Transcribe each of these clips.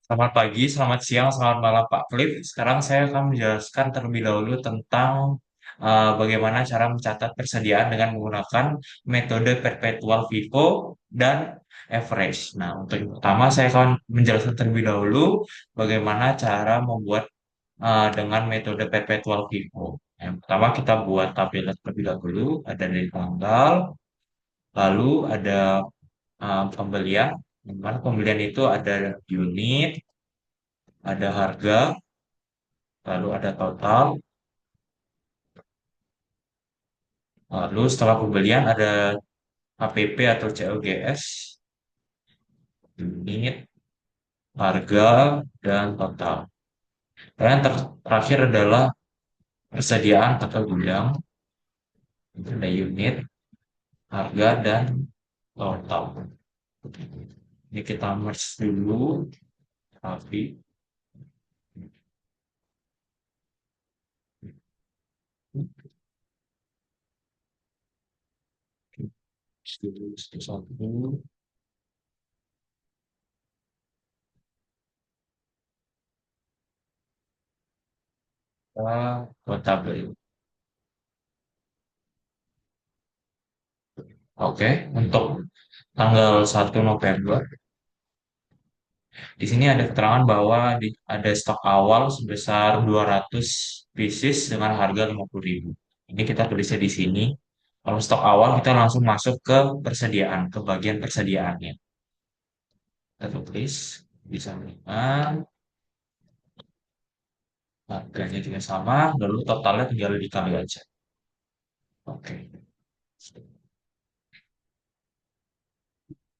Selamat pagi, selamat siang, selamat malam Pak Cliff. Sekarang saya akan menjelaskan terlebih dahulu tentang bagaimana cara mencatat persediaan dengan menggunakan metode perpetual FIFO dan average. Nah, untuk yang pertama saya akan menjelaskan terlebih dahulu bagaimana cara membuat dengan metode perpetual FIFO. Yang pertama kita buat tabel terlebih dahulu, ada dari tanggal, lalu ada pembelian, di mana pembelian itu ada unit, ada harga, lalu ada total, lalu setelah pembelian ada HPP atau COGS, unit, harga, dan total. Dan yang terakhir adalah persediaan atau gudang, itu ada unit, harga, dan total. Ini kita merge dulu, tapi dulu satu-satu, kita buat tabel. Oke, untuk tanggal 1 November, di sini ada keterangan bahwa ada stok awal sebesar 200 pieces dengan harga 50.000. Ini kita tulisnya di sini. Kalau stok awal kita langsung masuk ke persediaan, ke bagian persediaannya. Kita tulis di sampingan, harganya juga sama, lalu totalnya tinggal dikali aja. Oke,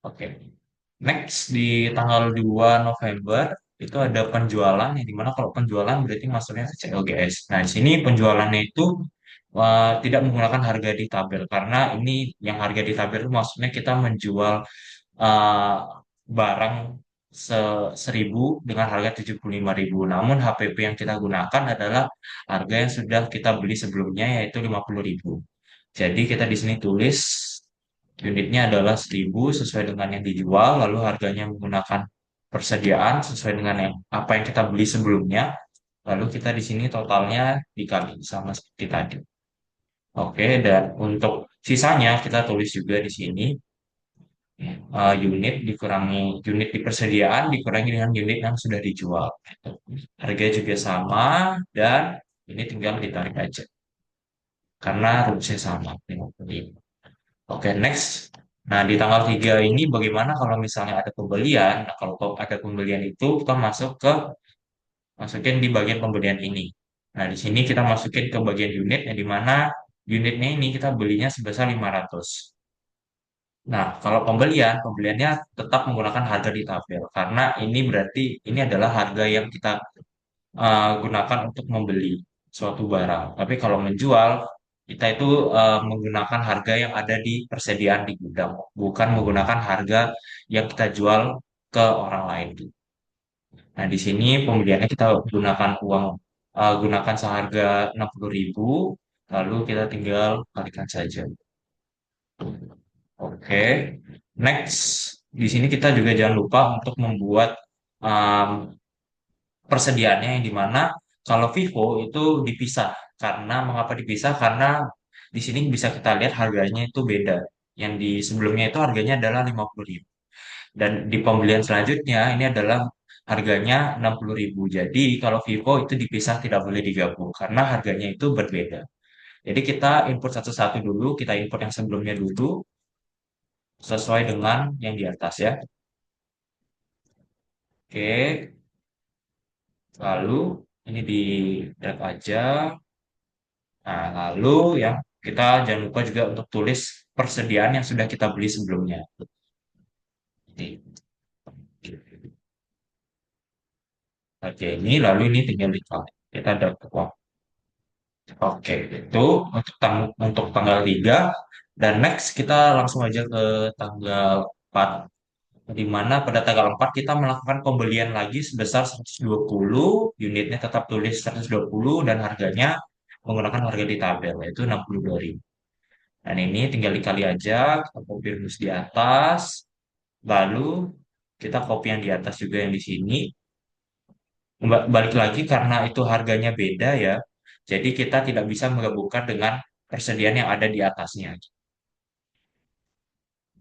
oke. Next di tanggal 2 November itu ada penjualan yang dimana kalau penjualan berarti masuknya ke COGS. Nah, di sini penjualannya itu tidak menggunakan harga di tabel karena ini yang harga di tabel itu maksudnya kita menjual uh, barang seribu dengan harga 75.000. Namun HPP yang kita gunakan adalah harga yang sudah kita beli sebelumnya yaitu 50.000. Jadi kita di sini tulis unitnya adalah 1.000 sesuai dengan yang dijual, lalu harganya menggunakan persediaan sesuai dengan apa yang kita beli sebelumnya. Lalu kita di sini totalnya dikali sama seperti tadi. Oke, dan untuk sisanya kita tulis juga di sini unit di persediaan dikurangi dengan unit yang sudah dijual. Harga juga sama dan ini tinggal ditarik aja karena rumusnya sama. Oke, next. Nah, di tanggal 3 ini bagaimana kalau misalnya ada pembelian? Nah, kalau ada pembelian itu kita masukin di bagian pembelian ini. Nah, di sini kita masukin ke bagian unit yang di mana unitnya ini kita belinya sebesar 500. Nah, kalau pembeliannya tetap menggunakan harga di tabel karena ini berarti ini adalah harga yang kita gunakan untuk membeli suatu barang. Tapi kalau menjual, kita itu menggunakan harga yang ada di persediaan di gudang, bukan menggunakan harga yang kita jual ke orang lain. Nah, di sini pembeliannya kita gunakan seharga 60.000, lalu kita tinggal kalikan saja. Oke, next. Di sini kita juga jangan lupa untuk membuat um, persediaannya yang dimana kalau Vivo itu dipisah. Karena mengapa dipisah? Karena di sini bisa kita lihat harganya itu beda. Yang di sebelumnya itu harganya adalah 50.000. Dan di pembelian selanjutnya ini adalah harganya 60.000. Jadi kalau Vivo itu dipisah tidak boleh digabung karena harganya itu berbeda. Jadi kita input satu-satu dulu, kita input yang sebelumnya dulu sesuai dengan yang di atas ya. Oke, lalu ini di drag aja. Nah, lalu ya kita jangan lupa juga untuk tulis persediaan yang sudah kita beli sebelumnya. Jadi, oke, ini lalu ini tinggal dikali. Kita dapat uang. Oke, itu untuk tanggal 3 dan next kita langsung aja ke tanggal 4 di mana pada tanggal 4 kita melakukan pembelian lagi sebesar 120, unitnya tetap tulis 120 dan harganya menggunakan harga di tabel yaitu 62.000. Dan ini tinggal dikali aja, kita copy rumus di atas, lalu kita copy yang di atas juga yang di sini. Balik lagi karena itu harganya beda ya. Jadi kita tidak bisa menggabungkan dengan persediaan yang ada di atasnya.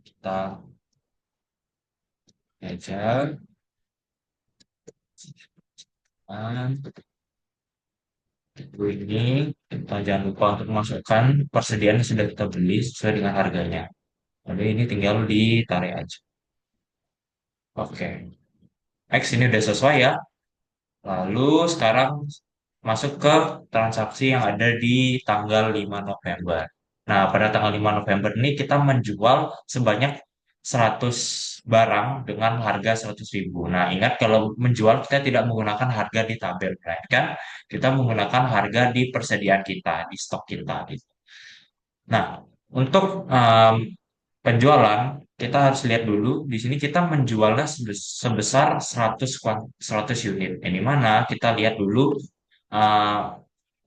Kita aja ini kita jangan lupa untuk masukkan persediaan yang sudah kita beli sesuai dengan harganya. Lalu ini tinggal ditarik aja. Oke. Next ini udah sesuai ya. Lalu sekarang masuk ke transaksi yang ada di tanggal 5 November. Nah, pada tanggal 5 November ini kita menjual sebanyak 100 barang dengan harga 100.000. Nah, ingat kalau menjual kita tidak menggunakan harga di tabel, kan? Kita menggunakan harga di persediaan kita, di stok kita, gitu. Nah, untuk penjualan kita harus lihat dulu di sini kita menjualnya sebesar 100 unit. Ini mana kita lihat dulu uh,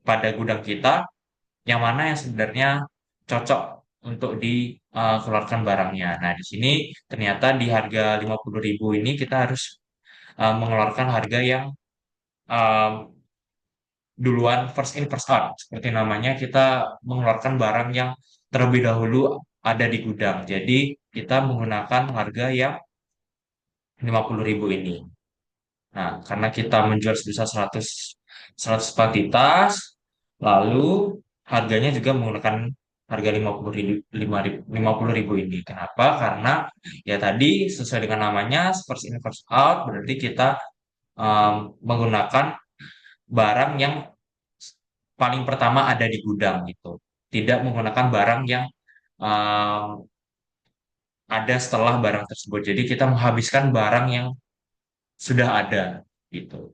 pada gudang kita yang mana yang sebenarnya cocok untuk dikeluarkan barangnya. Nah, di sini ternyata di harga 50.000 ini kita harus mengeluarkan harga yang um, duluan first in first out. Seperti namanya kita mengeluarkan barang yang terlebih dahulu ada di gudang. Jadi kita menggunakan harga yang 50.000 ini. Nah, karena kita menjual sebesar 100 kuantitas, lalu harganya juga menggunakan harga 50.000 ini. Kenapa? Karena ya tadi sesuai dengan namanya first in first out berarti kita menggunakan barang yang paling pertama ada di gudang gitu. Tidak menggunakan barang yang um, ada setelah barang tersebut. Jadi kita menghabiskan barang yang sudah ada gitu.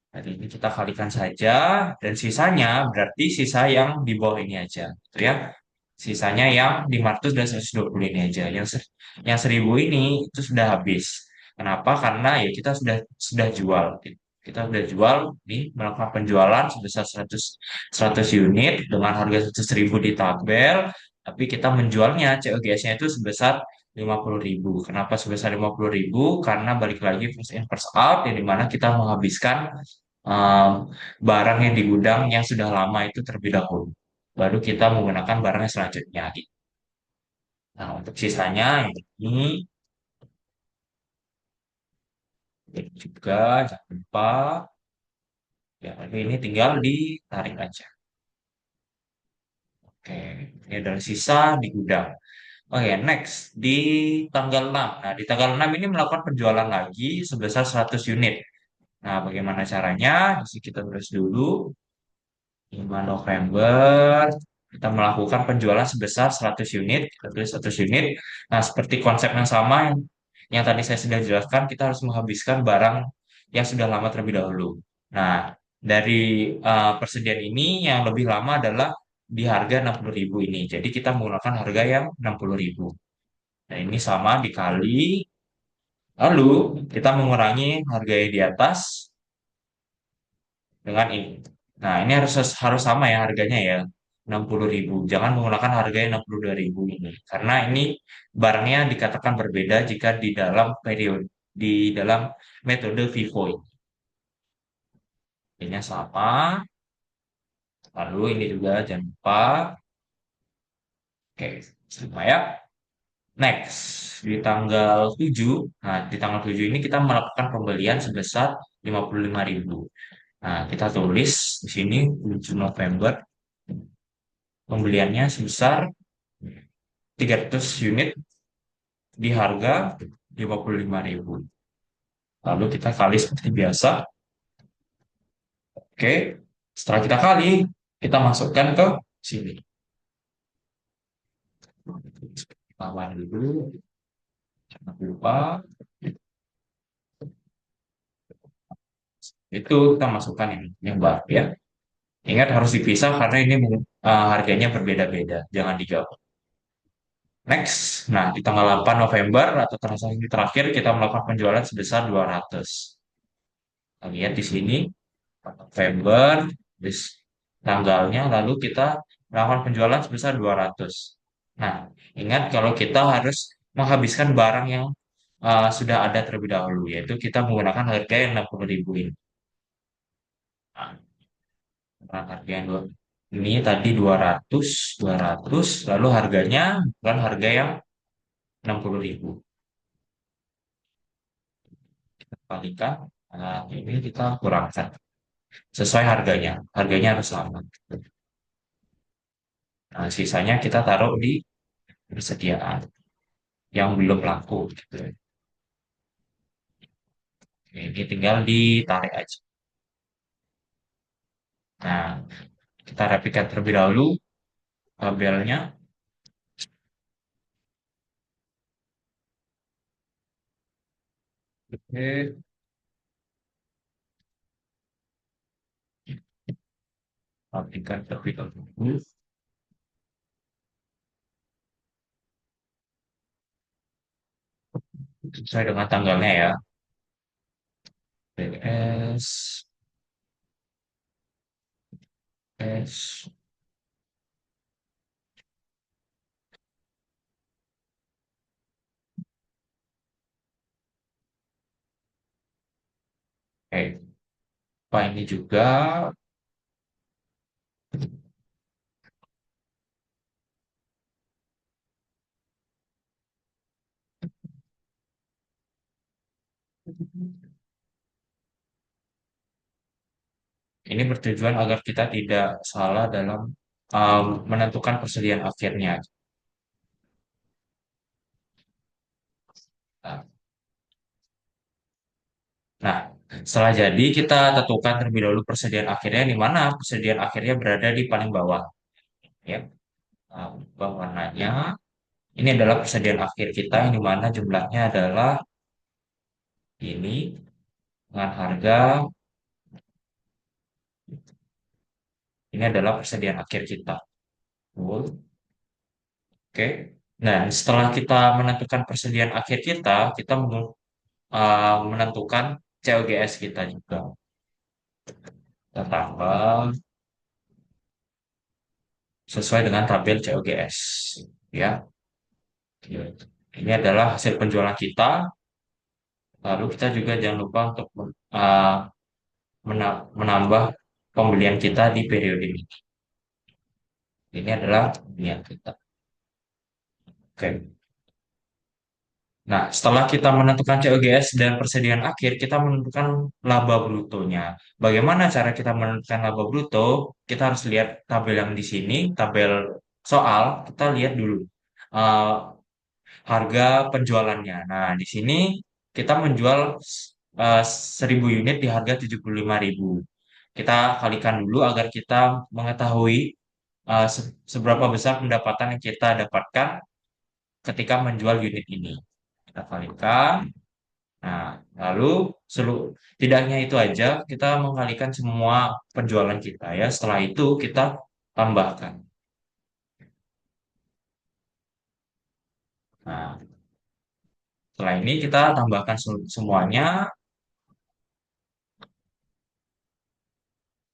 Jadi ini kita kalikan saja dan sisanya berarti sisa yang di bawah ini aja, gitu ya. Sisanya yang 500 dan 120 ini aja. Yang 1.000 ini itu sudah habis. Kenapa? Karena ya kita sudah jual. Kita sudah jual nih melakukan penjualan sebesar 100 unit dengan harga 100.000 di tabel, tapi kita menjualnya COGS-nya itu sebesar 50.000. Kenapa sebesar 50.000? Karena balik lagi first in first out, yang dimana kita menghabiskan um, barang yang di gudang yang sudah lama itu terlebih dahulu. Baru kita menggunakan barang yang selanjutnya. Nah, untuk sisanya yang ini ini juga jangan lupa ya ini tinggal ditarik aja. Oke, ini adalah sisa di gudang. Oke, next di tanggal 6. Nah, di tanggal 6 ini melakukan penjualan lagi sebesar 100 unit. Nah, bagaimana caranya? Di sini kita tulis dulu 5 November kita melakukan penjualan sebesar 100 unit, kita tulis 100 unit. Nah, seperti konsep yang sama yang tadi saya sudah jelaskan, kita harus menghabiskan barang yang sudah lama terlebih dahulu. Nah, dari persediaan ini yang lebih lama adalah di harga 60.000 ini. Jadi kita menggunakan harga yang 60.000. Nah, ini sama dikali. Lalu kita mengurangi harga yang di atas dengan ini. Nah, ini harus harus sama ya harganya ya. 60.000. Jangan menggunakan harga yang 62.000 ini. Karena ini barangnya dikatakan berbeda jika di dalam periode di dalam metode FIFO ini. Ini sama. Lalu ini juga jangan lupa. Oke, sama ya. Next, di tanggal 7. Nah, di tanggal 7 ini kita melakukan pembelian sebesar 55.000. Nah, kita tulis di sini 7 November pembeliannya sebesar 300 unit di harga 55.000. Lalu kita kali seperti biasa. Oke, setelah kita kali, kita masukkan ke sini. Lawan dulu, jangan lupa. Itu kita masukkan yang baru ya. Ingat harus dipisah karena ini harganya berbeda-beda. Jangan digabung. Next, nah di tanggal 8 November atau transaksi terakhir kita melakukan penjualan sebesar 200. Kita lihat di sini November, tanggalnya, lalu kita melakukan penjualan sebesar 200. Nah, ingat kalau kita harus menghabiskan barang yang sudah ada terlebih dahulu, yaitu kita menggunakan harga yang 60.000 ini. Nah, menggunakan harga yang ini tadi 200, lalu harganya bukan harga yang 60.000. Kita kalikan, nah, ini kita kurangkan sesuai harganya. Harganya harus sama. Nah, sisanya kita taruh di persediaan yang belum laku. Gitu. Ini tinggal ditarik aja. Nah, kita rapikan terlebih dahulu tabelnya. Oke, rapikan terlebih dahulu. Sesuai dengan tanggalnya ya. PS, PS. Oke, Pak ini juga. Ini bertujuan agar kita tidak salah dalam menentukan persediaan akhirnya. Nah, setelah jadi kita tentukan terlebih dahulu persediaan akhirnya di mana persediaan akhirnya berada di paling bawah. Ya, bawah warnanya. Ini adalah persediaan akhir kita yang di mana jumlahnya adalah ini dengan harga ini adalah persediaan akhir kita. Full. Oke. Nah, setelah kita menentukan persediaan akhir kita, kita menentukan COGS kita juga. Kita tambah sesuai dengan tabel COGS. Ya, ini adalah hasil penjualan kita. Lalu kita juga jangan lupa untuk uh, menambah pembelian kita di periode ini. Ini adalah pembelian kita. Oke. Nah, setelah kita menentukan COGS dan persediaan akhir, kita menentukan laba brutonya. Bagaimana cara kita menentukan laba bruto? Kita harus lihat tabel yang di sini, tabel soal. Kita lihat dulu uh, harga penjualannya. Nah, di sini kita menjual 1.000 unit di harga 75.000. Kita kalikan dulu agar kita mengetahui seberapa besar pendapatan yang kita dapatkan ketika menjual unit ini. Kita kalikan. Nah, lalu tidak hanya itu aja, kita mengkalikan semua penjualan kita ya. Setelah itu kita tambahkan. Nah, setelah ini kita tambahkan semuanya.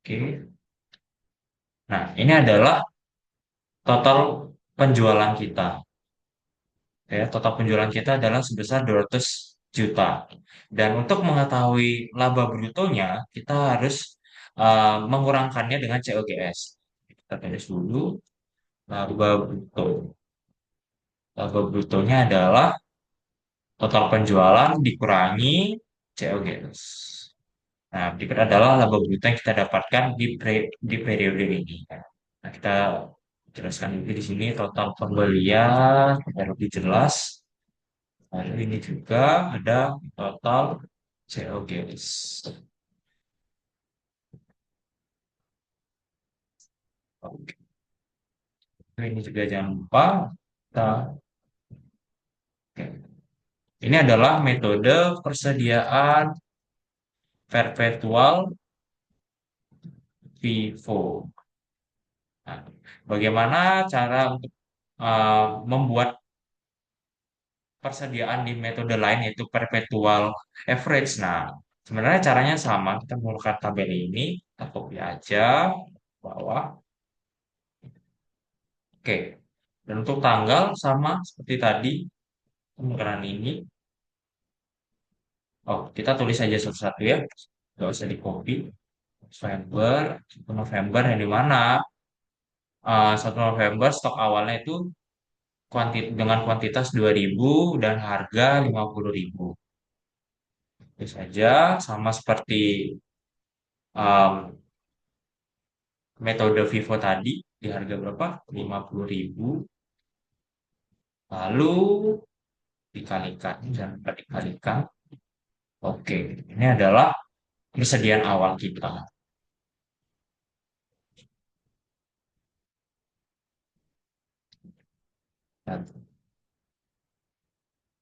Oke. Nah, ini adalah total penjualan kita. Ya, total penjualan kita adalah sebesar 200 juta. Dan untuk mengetahui laba brutonya, kita harus mengurangkannya dengan COGS. Kita tulis dulu laba bruto. Laba brutonya adalah total penjualan dikurangi COGS. Nah, berikut adalah laba bruto yang kita dapatkan di periode ini. Nah, kita jelaskan juga di sini total pembelian biar lebih jelas. Lalu ini juga ada total COGS. Oke. Ini juga jangan lupa kita, oke. Ini adalah metode persediaan perpetual FIFO. Nah, bagaimana cara untuk membuat persediaan di metode lain yaitu perpetual average. Nah, sebenarnya caranya sama. Kita menggunakan tabel ini, kita copy aja bawah. Oke. Dan untuk tanggal sama seperti tadi, pemekaran ini. Oh, kita tulis aja satu-satu ya. Nggak usah di copy. November, 1 November yang di mana 1 November stok awalnya itu dengan kuantitas 2.000 dan harga 50.000. Itu saja sama seperti um, metode Vivo tadi di harga berapa? 50.000. Lalu dikalikan, jangan lupa dikalikan. Oke, ini adalah persediaan awal kita. Dan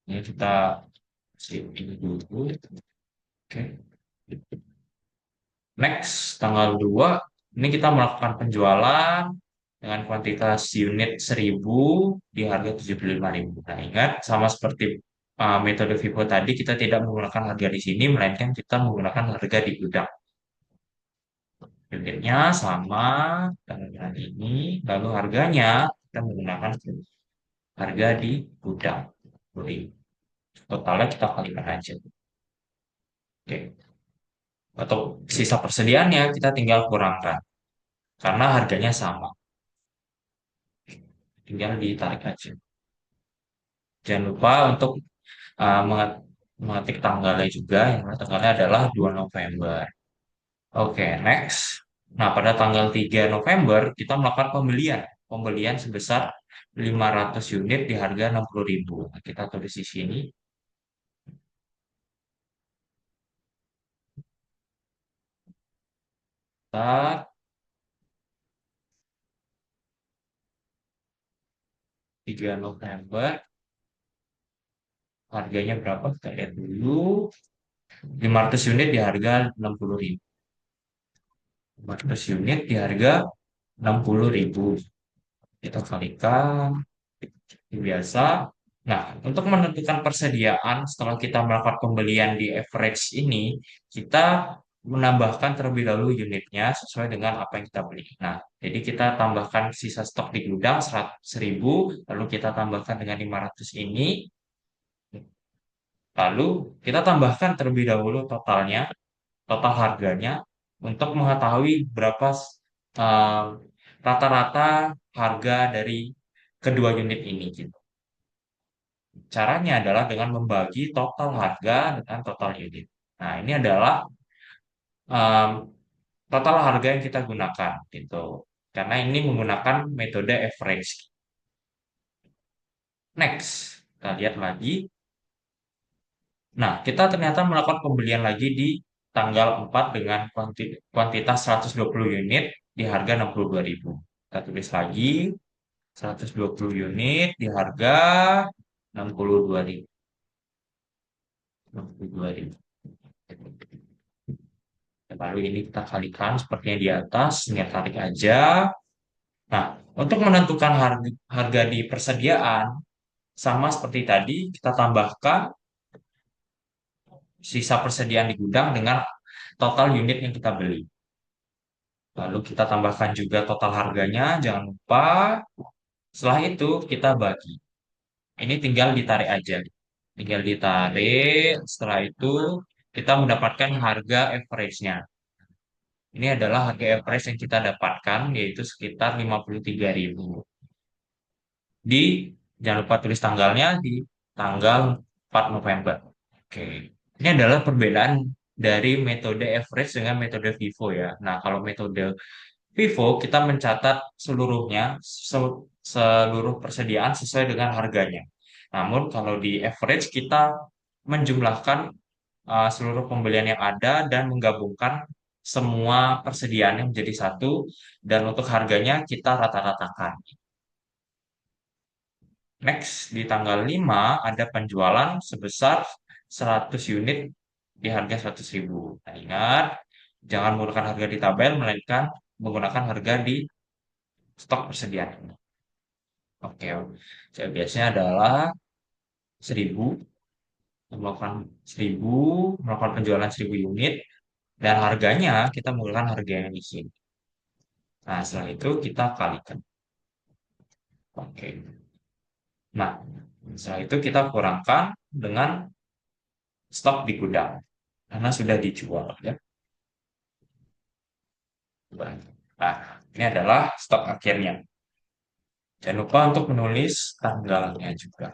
ini kita save ini dulu. Oke. Next, tanggal 2 ini kita melakukan penjualan dengan kuantitas unit 1.000 di harga 75.000. Nah, ingat sama seperti metode Vivo tadi, kita tidak menggunakan harga di sini, melainkan kita menggunakan harga di gudang. Unitnya sama dengan ini, lalu harganya kita menggunakan harga di gudang. Jadi, totalnya kita kalikan aja. Oke. Atau sisa persediaannya kita tinggal kurangkan karena harganya sama. Tinggal ditarik aja. Jangan lupa untuk mengetik tanggalnya juga. Yang mana tanggalnya adalah 2 November. Oke, next. Nah, pada tanggal 3 November kita melakukan pembelian. Pembelian sebesar 500 unit di harga 60.000. Nah, kita tulis di sini. Kita 3 November. Harganya berapa? Kita lihat dulu. 500 unit di harga 60.000. 500 unit di harga 60.000. Kita kalikan biasa. Nah, untuk menentukan persediaan setelah kita melakukan pembelian di average ini, kita menambahkan terlebih dahulu unitnya sesuai dengan apa yang kita beli. Nah, jadi kita tambahkan sisa stok di gudang 100.000, lalu kita tambahkan dengan 500 ini, lalu kita tambahkan terlebih dahulu totalnya, total harganya, untuk mengetahui berapa eh, rata-rata harga dari kedua unit ini gitu. Caranya adalah dengan membagi total harga dengan total unit. Nah, ini adalah um, total harga yang kita gunakan gitu. Karena ini menggunakan metode average. Next, kita lihat lagi. Nah, kita ternyata melakukan pembelian lagi di tanggal 4 dengan kuantitas 120 unit di harga 62.000. Kita tulis lagi 120 unit di harga 62.000. 62.000. Lalu ini kita kalikan seperti yang di atas, tinggal tarik aja. Nah, untuk menentukan harga di persediaan, sama seperti tadi, kita tambahkan sisa persediaan di gudang dengan total unit yang kita beli. Lalu kita tambahkan juga total harganya, jangan lupa. Setelah itu kita bagi. Ini tinggal ditarik aja. Tinggal ditarik, setelah itu kita mendapatkan harga average-nya. Ini adalah harga average yang kita dapatkan, yaitu sekitar 53.000. Di, jangan lupa tulis tanggalnya, di tanggal 4 November. Oke. Ini adalah perbedaan dari metode average dengan metode Vivo ya. Nah, kalau metode Vivo kita mencatat seluruhnya, seluruh persediaan sesuai dengan harganya. Namun kalau di average kita menjumlahkan seluruh pembelian yang ada dan menggabungkan semua persediaannya menjadi satu dan untuk harganya kita rata-ratakan. Next, di tanggal 5 ada penjualan sebesar 100 unit di harga 100.000. Nah, ingat, jangan menggunakan harga di tabel, melainkan menggunakan harga di stok persediaan. Oke, saya biasanya adalah 1.000, melakukan 1.000, melakukan penjualan 1.000 unit, dan harganya kita menggunakan harga yang di sini. Nah, setelah itu kita kalikan. Oke. Nah, setelah itu kita kurangkan dengan stok di gudang karena sudah dijual ya. Nah, ini adalah stok akhirnya. Jangan lupa untuk menulis tanggalnya juga.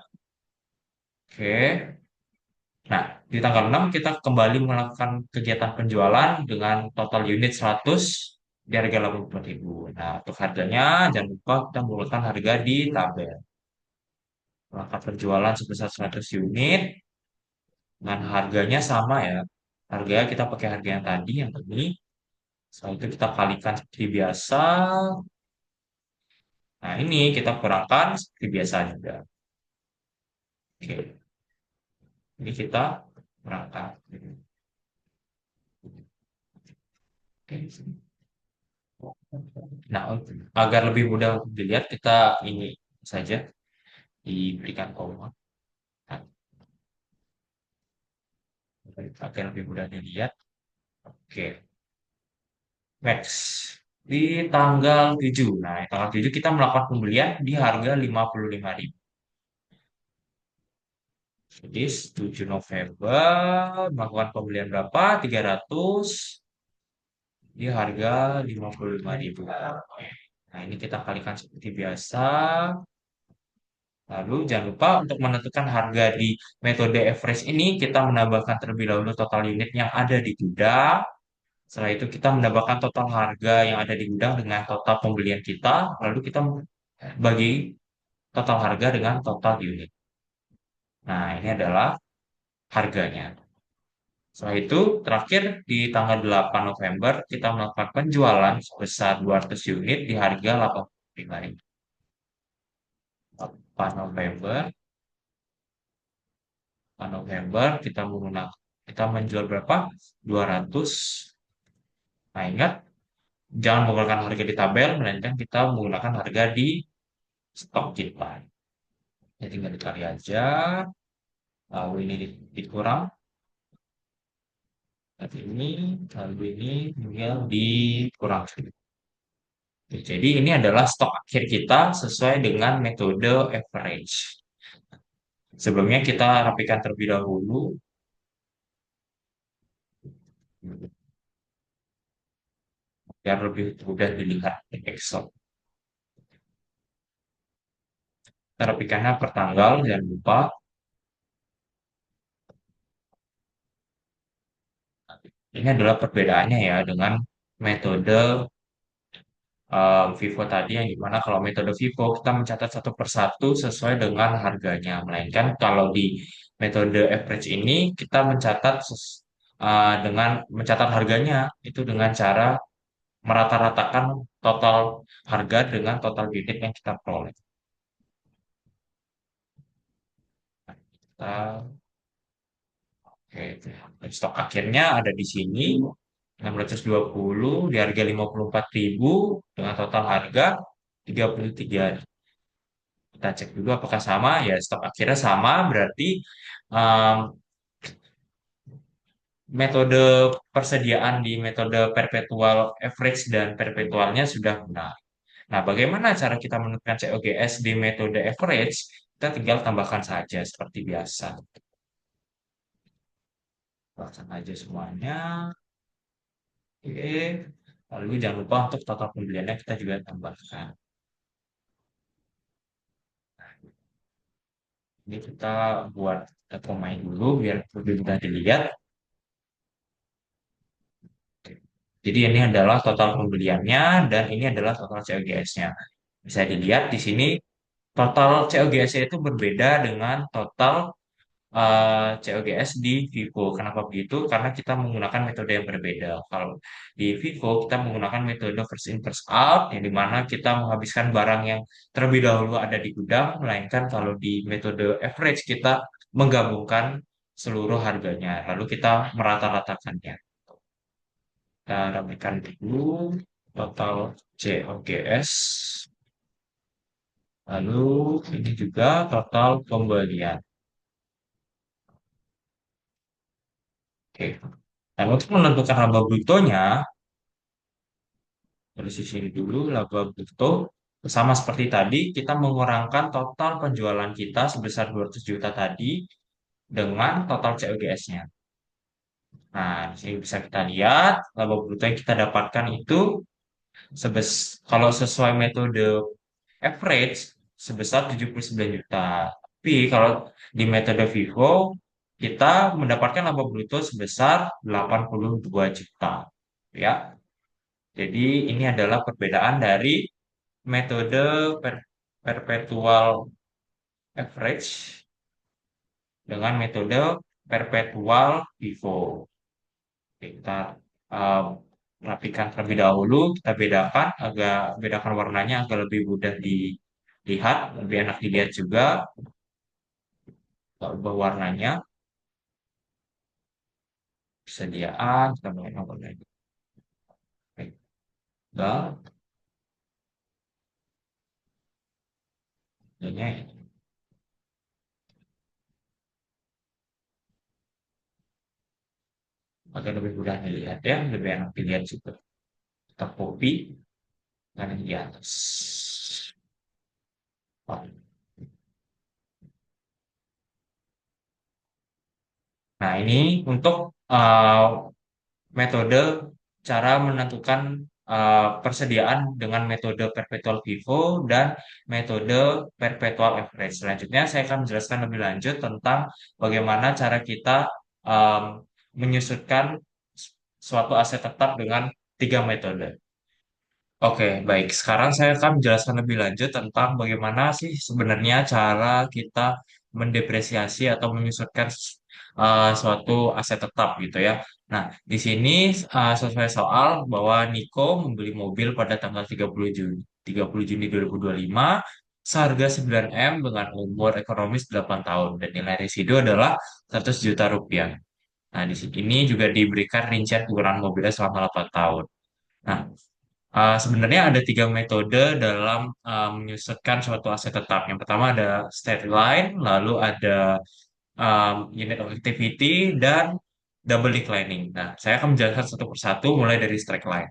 Oke. Nah, di tanggal 6 kita kembali melakukan kegiatan penjualan dengan total unit 100 di harga 84.000. Nah, untuk harganya jangan lupa kita menggunakan harga di tabel. Melakukan penjualan sebesar 100 unit dengan harganya sama ya. Harganya kita pakai harga yang tadi, yang ini. Setelah itu kita kalikan seperti biasa. Nah, ini kita kurangkan seperti biasa juga. Oke, ini kita kurangkan. Oke. Nah, agar lebih mudah untuk dilihat, kita ini saja diberikan koma. Nah, agar lebih mudah dilihat. Oke, next. Di tanggal 7. Nah, di tanggal 7 kita melakukan pembelian di harga 55.000. Jadi 7 November melakukan pembelian berapa? 300 di harga 55.000. Nah, ini kita kalikan seperti biasa. Lalu jangan lupa untuk menentukan harga di metode average ini, kita menambahkan terlebih dahulu total unit yang ada di gudang. Setelah itu kita menambahkan total harga yang ada di gudang dengan total pembelian kita. Lalu kita bagi total harga dengan total unit. Nah, ini adalah harganya. Setelah itu, terakhir di tanggal 8 November, kita melakukan penjualan sebesar 200 unit di harga 85.000. 8 November, 8 November kita menjual berapa? 200. Nah, ingat jangan menggunakan harga di tabel, melainkan kita menggunakan harga di stok kita. Ya, tinggal dikali aja. Lalu ini dikurang. Lalu ini tinggal dikurang. Jadi ini adalah stok akhir kita sesuai dengan metode average. Sebelumnya kita rapikan terlebih dahulu biar lebih mudah dilihat di Excel. Kita rapikannya per tanggal, jangan lupa. Ini adalah perbedaannya ya dengan metode Vivo tadi, yang dimana kalau metode Vivo kita mencatat satu persatu sesuai dengan harganya. Melainkan kalau di metode average ini kita mencatat dengan mencatat harganya itu dengan cara merata-ratakan total harga dengan total unit yang kita peroleh. Kita, oke, dan stok akhirnya ada di sini 620 di harga 54.000 dengan total harga 33. Kita cek dulu apakah sama. Ya, stok akhirnya sama, berarti um, metode persediaan di metode perpetual average dan perpetualnya sudah benar. Nah, bagaimana cara kita menentukan COGS di metode average? Kita tinggal tambahkan saja seperti biasa. Tambahkan aja semuanya. Oke. Lalu jangan lupa untuk total pembeliannya kita juga tambahkan. Ini kita buat pemain dulu biar lebih mudah dilihat. Jadi ini adalah total pembeliannya dan ini adalah total COGS-nya. Bisa dilihat di sini total COGS-nya itu berbeda dengan total COGS di Vivo. Kenapa begitu? Karena kita menggunakan metode yang berbeda. Kalau di Vivo kita menggunakan metode first in first out, yang dimana kita menghabiskan barang yang terlebih dahulu ada di gudang, melainkan kalau di metode average kita menggabungkan seluruh harganya, lalu kita merata-ratakannya. Kita rapikan dulu total COGS, lalu ini juga total pembelian. Oke. Dan untuk menentukan laba brutonya, dari sisi ini dulu, laba bruto sama seperti tadi, kita mengurangkan total penjualan kita sebesar 200 juta tadi, dengan total COGS-nya. Nah, di sini bisa kita lihat laba bruto yang kita dapatkan itu kalau sesuai metode average sebesar 79 juta. Tapi kalau di metode Vivo kita mendapatkan laba bruto sebesar 82 juta. Ya. Jadi ini adalah perbedaan dari metode perpetual average dengan metode perpetual Vivo. Oke, kita um, rapikan terlebih dahulu, kita bedakan warnanya agar lebih mudah dilihat, lebih enak dilihat juga. Kita ubah warnanya, persediaan, kita menggunakan warnanya. Oke, udah, ini agar lebih mudah dilihat ya, lebih enak dilihat juga. Kita copy, dan yang di atas. Nah, ini untuk metode cara menentukan persediaan dengan metode perpetual vivo dan metode perpetual average. Selanjutnya, saya akan menjelaskan lebih lanjut tentang bagaimana cara kita um, menyusutkan suatu aset tetap dengan tiga metode. Oke, baik. Sekarang saya akan menjelaskan lebih lanjut tentang bagaimana sih sebenarnya cara kita mendepresiasi atau menyusutkan suatu aset tetap gitu ya. Nah, di sini sesuai soal bahwa Niko membeli mobil pada tanggal 30 Juni 2025 seharga 9M dengan umur ekonomis 8 tahun dan nilai residu adalah 100 juta rupiah. Nah, di sini juga diberikan rincian penggunaan mobilnya selama 8 tahun. Nah, sebenarnya ada tiga metode dalam menyusutkan suatu aset tetap. Yang pertama ada straight line, lalu ada unit of activity, dan double declining. Nah, saya akan menjelaskan satu persatu mulai dari straight line.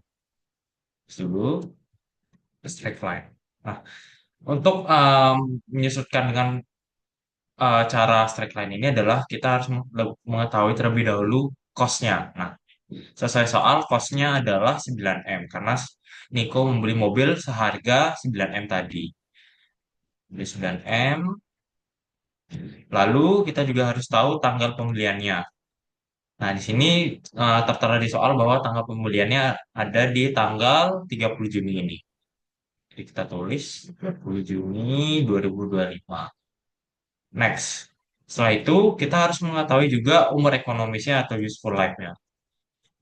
Dulu, straight line. Nah, untuk menyusutkan dengan cara straight line ini adalah kita harus mengetahui terlebih dahulu cost-nya. Nah, selesai soal, cost-nya adalah 9M karena Niko membeli mobil seharga 9M tadi. Beli 9M, lalu kita juga harus tahu tanggal pembeliannya. Nah, di sini tertera di soal bahwa tanggal pembeliannya ada di tanggal 30 Juni ini. Jadi kita tulis 30 Juni 2025. Next. Setelah itu, kita harus mengetahui juga umur ekonomisnya atau useful life-nya.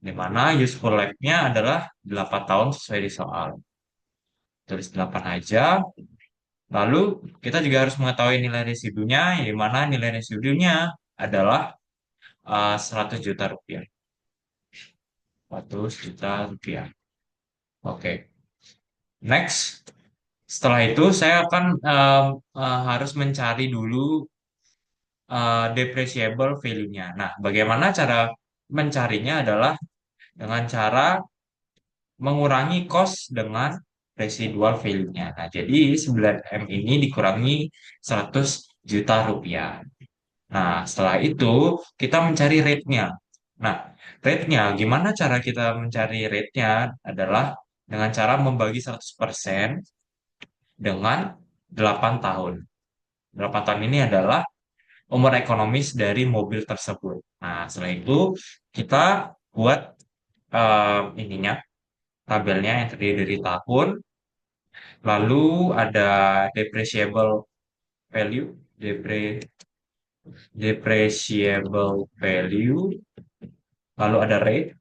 Di mana useful life-nya adalah 8 tahun sesuai di soal. Tulis 8 aja. Lalu kita juga harus mengetahui nilai residunya, yang di mana nilai residunya adalah 100 juta rupiah. 100 juta rupiah. Oke, next. Setelah itu saya akan harus mencari dulu depreciable value-nya. Nah, bagaimana cara mencarinya adalah dengan cara mengurangi cost dengan residual value-nya. Nah, jadi 9M ini dikurangi 100 juta rupiah. Nah, setelah itu kita mencari rate-nya. Nah, rate-nya, gimana cara kita mencari rate-nya adalah dengan cara membagi 100% dengan 8 tahun. 8 tahun ini adalah umur ekonomis dari mobil tersebut. Nah, setelah itu kita buat ininya, tabelnya yang terdiri dari tahun, lalu ada depreciable value, depreciable value, lalu ada rate,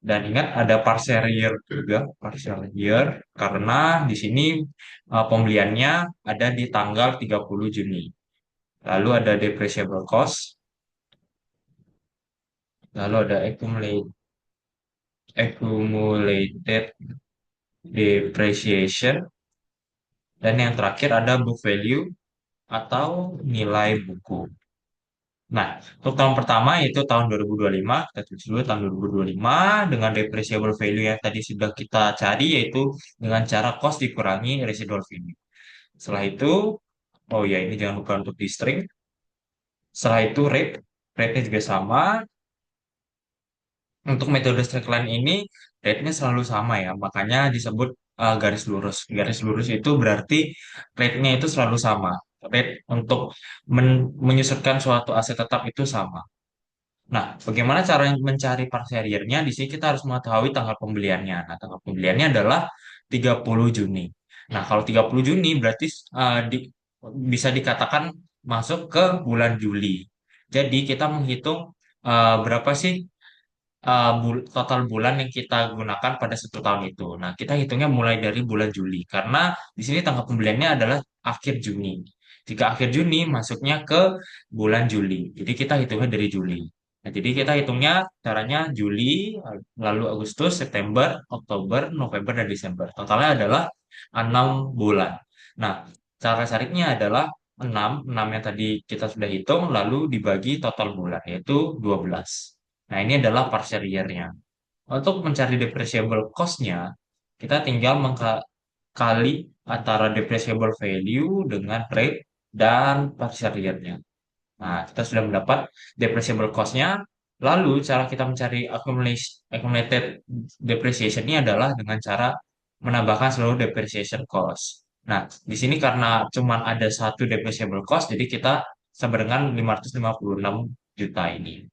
dan ingat ada partial year juga, partial year, karena di sini pembeliannya ada di tanggal 30 Juni. Lalu ada depreciable cost, lalu ada accumulated depreciation, dan yang terakhir ada book value atau nilai buku. Nah, untuk tahun pertama yaitu tahun 2025, kita tulis dulu tahun 2025 dengan depreciable value yang tadi sudah kita cari yaitu dengan cara cost dikurangi residual value. Setelah itu, oh ya ini jangan lupa untuk di string. Setelah itu rate-nya juga sama. Untuk metode straight line ini rate-nya selalu sama ya, makanya disebut garis lurus. Garis lurus itu berarti rate-nya itu selalu sama. Rate untuk menyusunkan suatu aset tetap itu sama. Nah, bagaimana cara mencari parseriernya? Di sini kita harus mengetahui tanggal pembeliannya. Nah, tanggal pembeliannya adalah 30 Juni. Nah, kalau 30 Juni berarti bisa dikatakan masuk ke bulan Juli. Jadi kita menghitung berapa sih total bulan yang kita gunakan pada satu tahun itu. Nah, kita hitungnya mulai dari bulan Juli karena di sini tanggal pembeliannya adalah akhir Juni. Jika akhir Juni masuknya ke bulan Juli. Jadi kita hitungnya dari Juli. Nah, jadi kita hitungnya caranya Juli, lalu Agustus, September, Oktober, November, dan Desember. Totalnya adalah 6 bulan. Nah, cara caranya adalah 6 yang tadi kita sudah hitung, lalu dibagi total bulan, yaitu 12. Nah, ini adalah partial year-nya. Untuk mencari depreciable cost-nya, kita tinggal mengkali antara depreciable value dengan rate dan partial year-nya. Nah, kita sudah mendapat depreciable cost-nya. Lalu, cara kita mencari accumulated depreciation ini adalah dengan cara menambahkan seluruh depreciation cost. Nah, di sini karena cuma ada satu depreciable cost, jadi kita sama dengan 556 juta ini.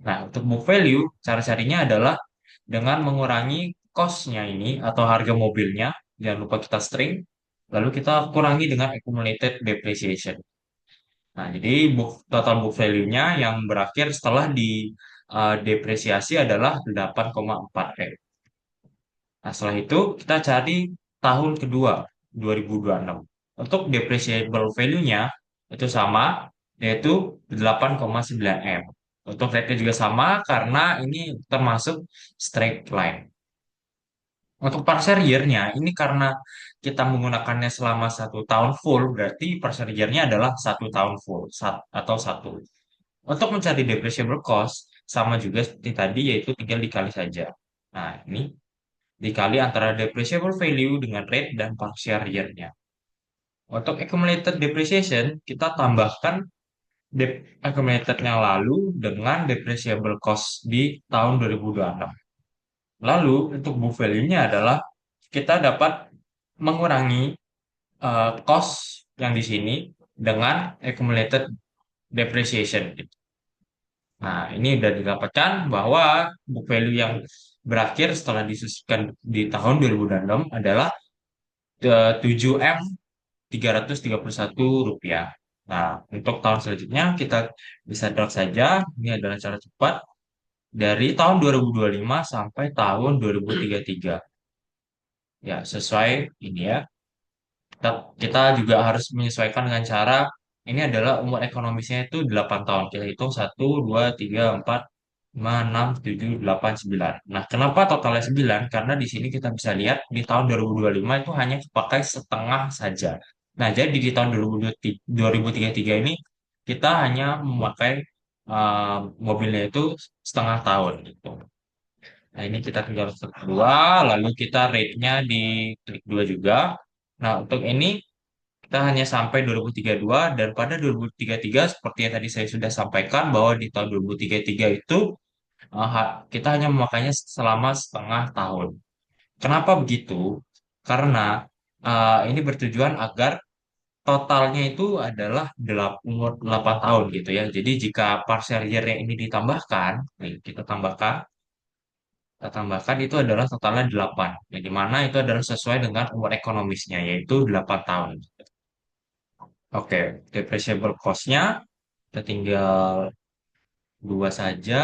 Nah, untuk book value, cara carinya adalah dengan mengurangi cost-nya ini atau harga mobilnya. Jangan lupa kita string. Lalu kita kurangi dengan accumulated depreciation. Nah, jadi total book value-nya yang berakhir setelah di depresiasi adalah 8,4 M. Nah, setelah itu kita cari tahun kedua, 2026. Untuk depreciable value-nya itu sama, yaitu 8,9 M. Untuk rate-nya juga sama karena ini termasuk straight line. Untuk parser year-nya, ini karena kita menggunakannya selama satu tahun full, berarti parser year-nya adalah satu tahun full atau satu. Untuk mencari depreciable cost, sama juga seperti tadi, yaitu tinggal dikali saja. Nah, ini dikali antara depreciable value dengan rate dan partial year-nya. Untuk accumulated depreciation, kita tambahkan accumulated yang lalu dengan depreciable cost di tahun 2026. Lalu, untuk book value-nya adalah kita dapat mengurangi cost yang di sini dengan accumulated depreciation. Nah, ini sudah didapatkan bahwa book value yang berakhir setelah disusahkan di tahun 2006 adalah 7M 331 rupiah. Nah, untuk tahun selanjutnya kita bisa drag saja. Ini adalah cara cepat dari tahun 2025 sampai tahun 2033. Ya, sesuai ini ya. Kita juga harus menyesuaikan dengan cara ini adalah umur ekonomisnya itu 8 tahun. Kita hitung 1, 2, 3, 4, 5, 6, 7, 8, 9. Nah, kenapa totalnya 9? Karena di sini kita bisa lihat di tahun 2025 itu hanya dipakai setengah saja. Nah, jadi di tahun 2033 ini kita hanya memakai mobilnya itu setengah tahun gitu. Nah, ini kita tinggal klik dua, lalu kita rate-nya di klik dua juga. Nah, untuk ini kita hanya sampai 2032 dan pada 2033 seperti yang tadi saya sudah sampaikan bahwa di tahun 2033 itu kita hanya memakainya selama setengah tahun. Kenapa begitu? Karena ini bertujuan agar totalnya itu adalah umur 8 tahun gitu ya. Jadi jika partial year yang ini ditambahkan, nih, kita tambahkan itu adalah totalnya 8. Yang dimana itu adalah sesuai dengan umur ekonomisnya yaitu 8 tahun. Oke, depreciable cost-nya kita tinggal dua saja,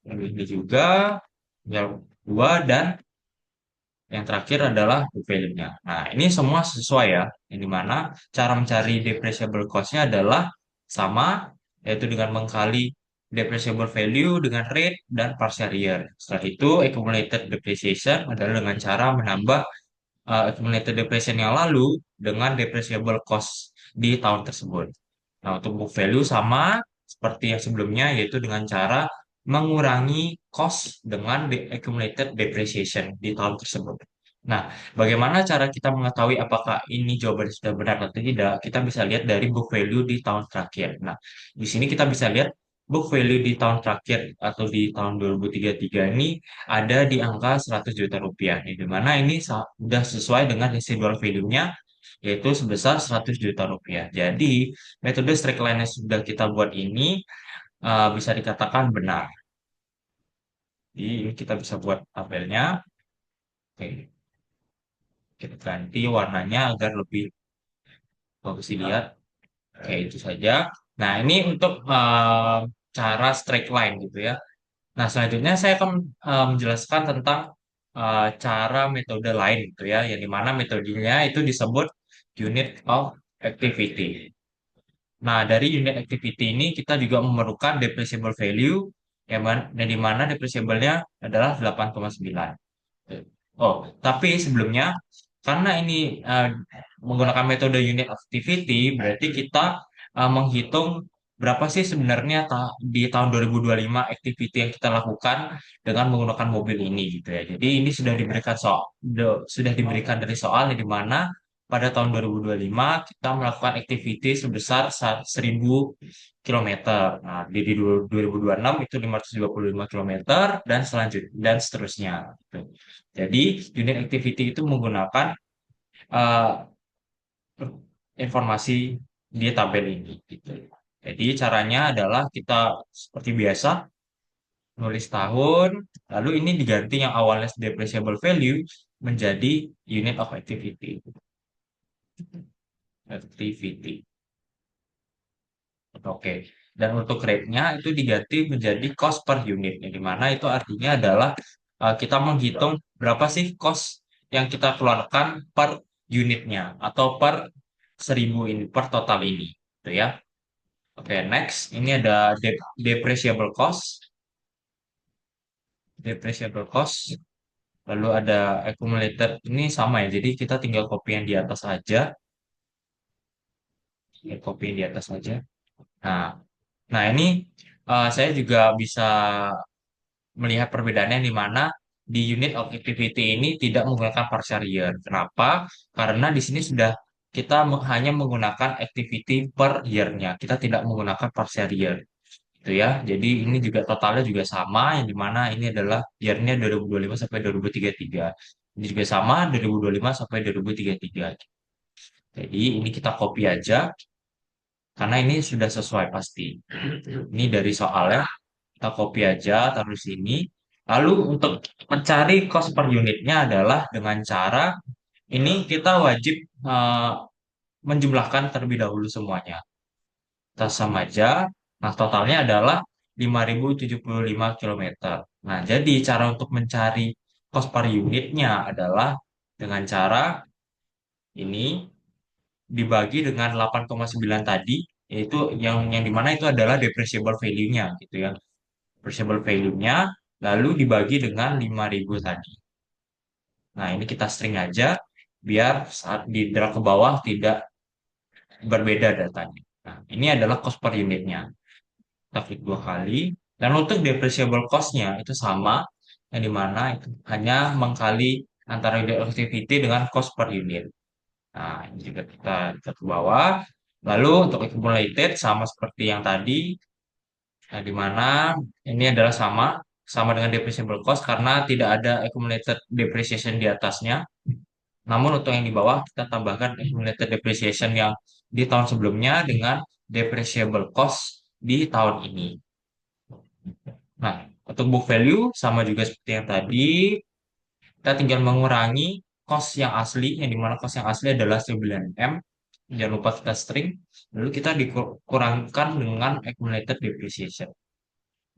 lalu ini juga tinggal dua dan yang terakhir adalah book value-nya. Nah, ini semua sesuai ya, yang dimana cara mencari depreciable cost-nya adalah sama, yaitu dengan mengkali depreciable value dengan rate dan partial year. Setelah itu, accumulated depreciation adalah dengan cara menambah accumulated depreciation yang lalu dengan depreciable cost di tahun tersebut. Nah, untuk book value sama seperti yang sebelumnya, yaitu dengan cara mengurangi cost dengan accumulated depreciation di tahun tersebut. Nah, bagaimana cara kita mengetahui apakah ini jawaban sudah benar atau tidak? Kita bisa lihat dari book value di tahun terakhir. Nah, di sini kita bisa lihat book value di tahun terakhir atau di tahun 2023 ini ada di angka 100 juta rupiah. Di mana ini sudah sesuai dengan residual value-nya yaitu sebesar 100 juta rupiah. Jadi, metode straight line yang sudah kita buat ini bisa dikatakan benar. Jadi, ini kita bisa buat tabelnya. Oke, kita ganti warnanya agar lebih bagus dilihat. Oke, itu saja. Nah, ini untuk cara straight line gitu ya. Nah, selanjutnya saya akan menjelaskan tentang cara metode lain gitu ya, yang dimana metodenya itu disebut unit of activity. Nah, dari unit activity ini kita juga memerlukan depreciable value yang dimana depreciable-nya adalah 8,9. Oh, tapi sebelumnya karena ini menggunakan metode unit activity, berarti kita menghitung berapa sih sebenarnya di tahun 2025 activity yang kita lakukan dengan menggunakan mobil ini gitu ya. Jadi ini sudah diberikan sudah diberikan dari soal yang di mana pada tahun 2025 kita melakukan activity sebesar 1.000 kilometer. Nah, di 2026 itu 525 kilometer dan selanjutnya dan seterusnya. Gitu. Jadi unit activity itu menggunakan eh, informasi di tabel ini. Gitu. Jadi caranya adalah kita seperti biasa nulis tahun, lalu ini diganti yang awalnya depreciable value menjadi unit of activity. Activity. Oke. Dan untuk rate-nya itu diganti menjadi cost per unit. Yang dimana itu artinya adalah kita menghitung berapa sih cost yang kita keluarkan per unitnya atau per 1.000 ini, per total ini. Gitu ya. Oke, next. Ini ada depreciable cost. Depreciable cost. Lalu ada accumulated. Ini sama ya. Jadi kita tinggal copy yang di atas aja. Tinggal copy yang di atas aja. Nah, nah ini saya juga bisa melihat perbedaannya di mana di unit of activity ini tidak menggunakan partial year. Kenapa? Karena di sini sudah kita hanya menggunakan activity per year-nya. Kita tidak menggunakan partial year. Gitu ya. Jadi ini juga totalnya juga sama yang di mana ini adalah year-nya 2025 sampai 2033. Ini juga sama 2025 sampai 2033. Jadi ini kita copy aja karena ini sudah sesuai pasti. Ini dari soalnya kita copy aja taruh sini. Lalu untuk mencari cost per unitnya adalah dengan cara ini kita wajib eh, menjumlahkan terlebih dahulu semuanya. Kita sama aja. Nah, totalnya adalah 5.075 kilometer. Nah, jadi cara untuk mencari cost per unitnya adalah dengan cara ini dibagi dengan 8,9 tadi, yaitu yang dimana itu adalah depreciable value-nya gitu ya. Depreciable value-nya lalu dibagi dengan 5.000 tadi. Nah, ini kita string aja biar saat di drag ke bawah tidak berbeda datanya. Nah, ini adalah cost per unitnya. Kita klik dua kali. Dan untuk depreciable cost-nya itu sama, yang dimana itu hanya mengkali antara unit activity dengan cost per unit. Nah, ini juga kita ke bawah. Lalu untuk accumulated sama seperti yang tadi, nah, di mana ini adalah sama dengan depreciable cost karena tidak ada accumulated depreciation di atasnya. Namun untuk yang di bawah kita tambahkan accumulated depreciation yang di tahun sebelumnya dengan depreciable cost di tahun ini. Nah, untuk book value sama juga seperti yang tadi, kita tinggal mengurangi cost yang asli, yang dimana cost yang asli adalah 9M. Jangan lupa kita string, lalu kita dikurangkan dengan accumulated depreciation.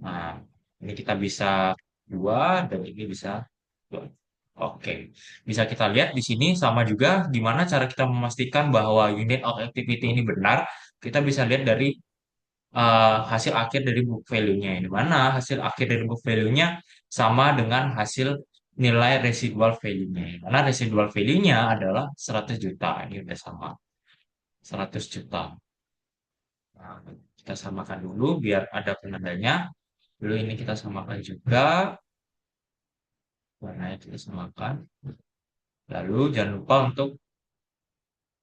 Nah, ini kita bisa dua dan ini bisa dua. Oke, bisa kita lihat di sini sama juga gimana cara kita memastikan bahwa unit of activity ini benar. Kita bisa lihat dari hasil akhir dari book value-nya. Di mana hasil akhir dari book value-nya sama dengan hasil nilai residual value-nya. Karena residual value-nya adalah 100 juta. Ini udah sama 100 juta. Nah, kita samakan dulu biar ada penandanya. Dulu ini kita samakan juga. Warnanya kita samakan. Lalu jangan lupa untuk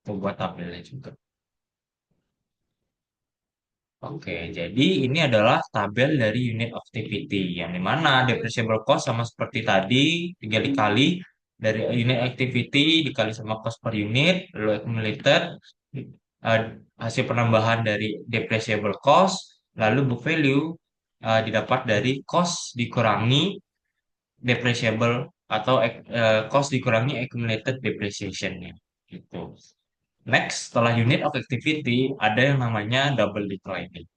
membuat tabelnya juga. Oke, jadi ini adalah tabel dari unit activity yang dimana depreciable cost sama seperti tadi, tinggal dikali dari unit activity dikali sama cost per unit, lalu accumulated eh, hasil penambahan dari depreciable cost, lalu book value didapat dari cost dikurangi depreciable atau cost dikurangi accumulated depreciation-nya. Gitu. Next, setelah unit of activity ada yang namanya double declining.